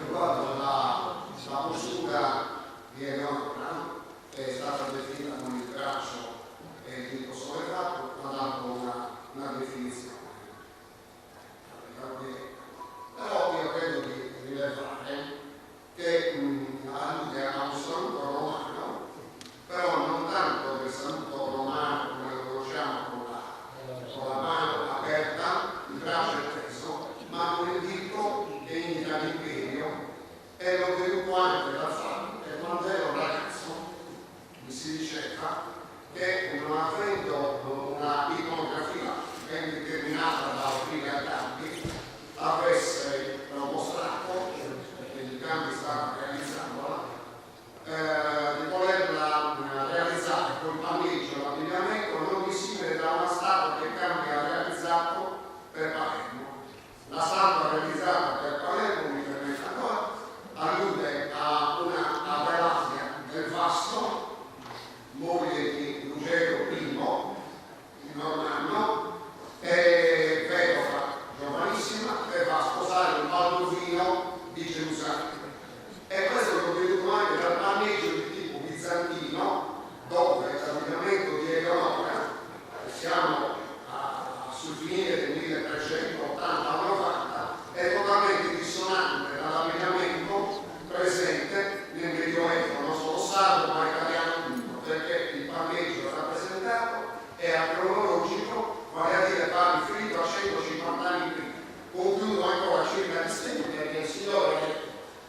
Riguardo la postura di Eleonora, che è stata definita con il braccio e il dito sollevato, ha dato una definizione. Però io credo di rilevare che allude a un saluto romano, però non tanto del saluto romano come lo conosciamo con la mano aperta, il braccio esteso, ma con il dito che indica l'imperio, e l'ho tenuto anche dal fatto che quando ero ragazzo mi si diceva che non avendo una iconografia ben determinata da offrire a campi, avesse mostrato, perché il cambio stava realizzandola, di volerla realizzare col palleggio, l'abbigliamento non dissimile da una statua che Campi ha realizzato per Palermo. La statua realizzata per Palermo, mi permette ancora, allude a una Velasia del Vasto, moglie di Ruggero I, il normanno, e vedova giovanissima, che va a sposare un Baldovino di Gerusalemme. E questo è venuto anche dal panneggio di tipo bizantino, dove l'abbigliamento di Eleonora, siamo sul finire del 1380-90, è totalmente dissonante dall'abbigliamento presente nel Medioevo, non solo sardo ma italiano tutto, perché il panneggio rappresentato è cronologico, vale a dire fa riferito a 150 anni prima. Concludo ancora circa gli stemmi, perché il Signore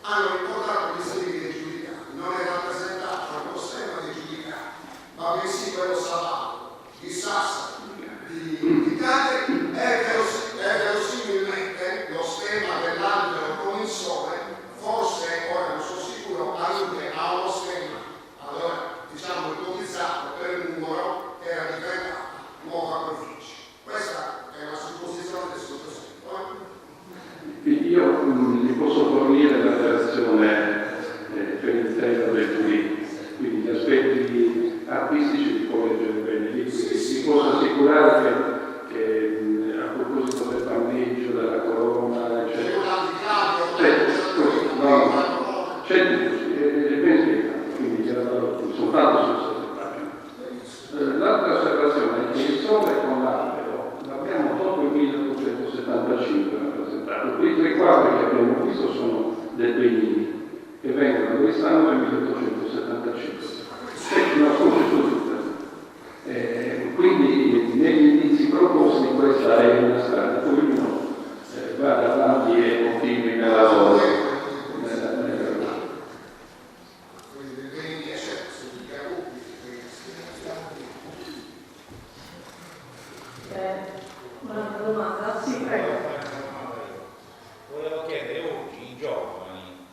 hanno riportato gli stemmi dei giudicati, non è rappresentato lo stemma dei giudicati, ma bensì quello salato di Sassari, di Cateri, è verosimilmente lo stemma dell'albero con il sole, forse, ora non sono sicuro, allude a uno stemma, allora diciamo ipotizzato per il numero che era diventata nuova provincia. Questa è una supposizione del sottoscritto. Io gli posso fornire la relazione per il terreno del turismo, quindi gli aspetti artistici li può leggere bene lì, si possono quindi negli indizi proposti questa è una strada, poi uno vada avanti e continui nel lavoro. Un'altra domanda? Sì, prego. Volevo chiedere, oggi i giovani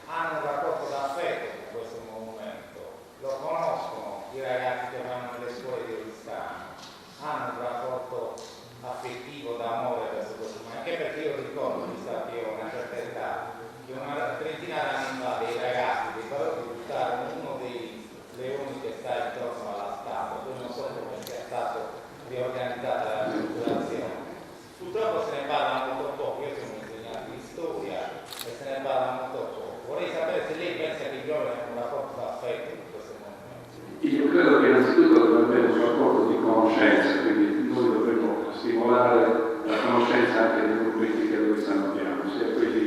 hanno un rapporto d'affetto con questo movimento, lo conoscono i ragazzi che vanno nelle scuole di Oristano, hanno un rapporto affettivo d'amore verso questo movimento, anche perché io ricordo, mi sa che ho una certa età, che una trentina d'anni fa dei ragazzi dei parrocchi buttarono uno dei leoni che sta intorno alla statua, poi non so come sia stato riorganizzata la circolazione. Purtroppo se ne parla molto poco, io sono un insegnante di storia e se ne parla molto poco. Vorrei sapere se lei pensa che i giovani hanno un rapporto d'affetto con questo movimento. Io credo che innanzitutto deve avere un rapporto di conoscenza, quindi noi dovremmo stimolare la conoscenza anche dei movimenti che noi abbiamo, sia quelli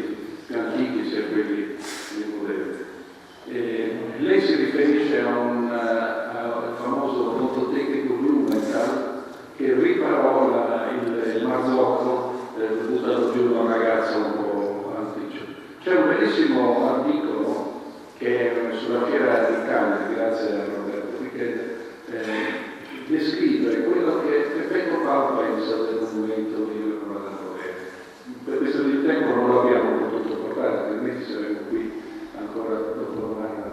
più antichi sia quelli più moderni. Lei si riferisce al famoso fototecnico Blumenthal che riparola il marzocco buttato giù da un ragazzo un po' antico. C'è un bellissimo articolo che è sulla fiera di Cannes, grazie a Roberto, che descrive quello che Pepetto Pau pensa del movimento di Roberto. Per questo di tempo non lo abbiamo potuto portare, altrimenti saremo qui ancora dopo un anno.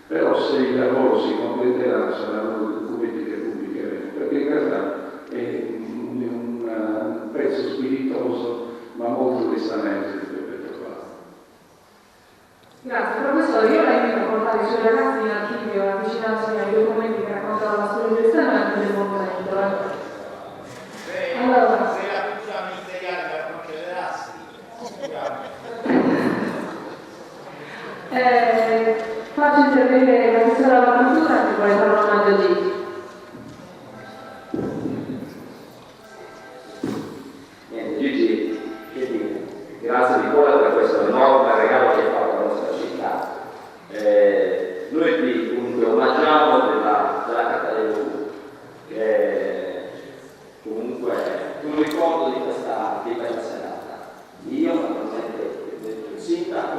Però se il lavoro si completerà saranno documenti che pubblicheremo, perché in realtà è un pezzo spiritoso ma molto risanente di Pepetto Pau. Grazie, professore. Io la invito a portare i suoi ragazzi in archivio e avvicinarsi ai documenti che raccontano la storia del Cristiano e anche del movimento. Allora, se la cultura ministeriale me la concederà, sì. faccio intervenire l'assessore alla cultura che vuole fare un omaggio a Gigi. Niente, Gigi, che dire, grazie Nicola per questo enorme regalo che hai fatto alla nostra città. Noi ti comunque omaggiamo della Carta dei Lavori, che è comunque un ricordo di questa serata. Io, naturalmente, il sindaco,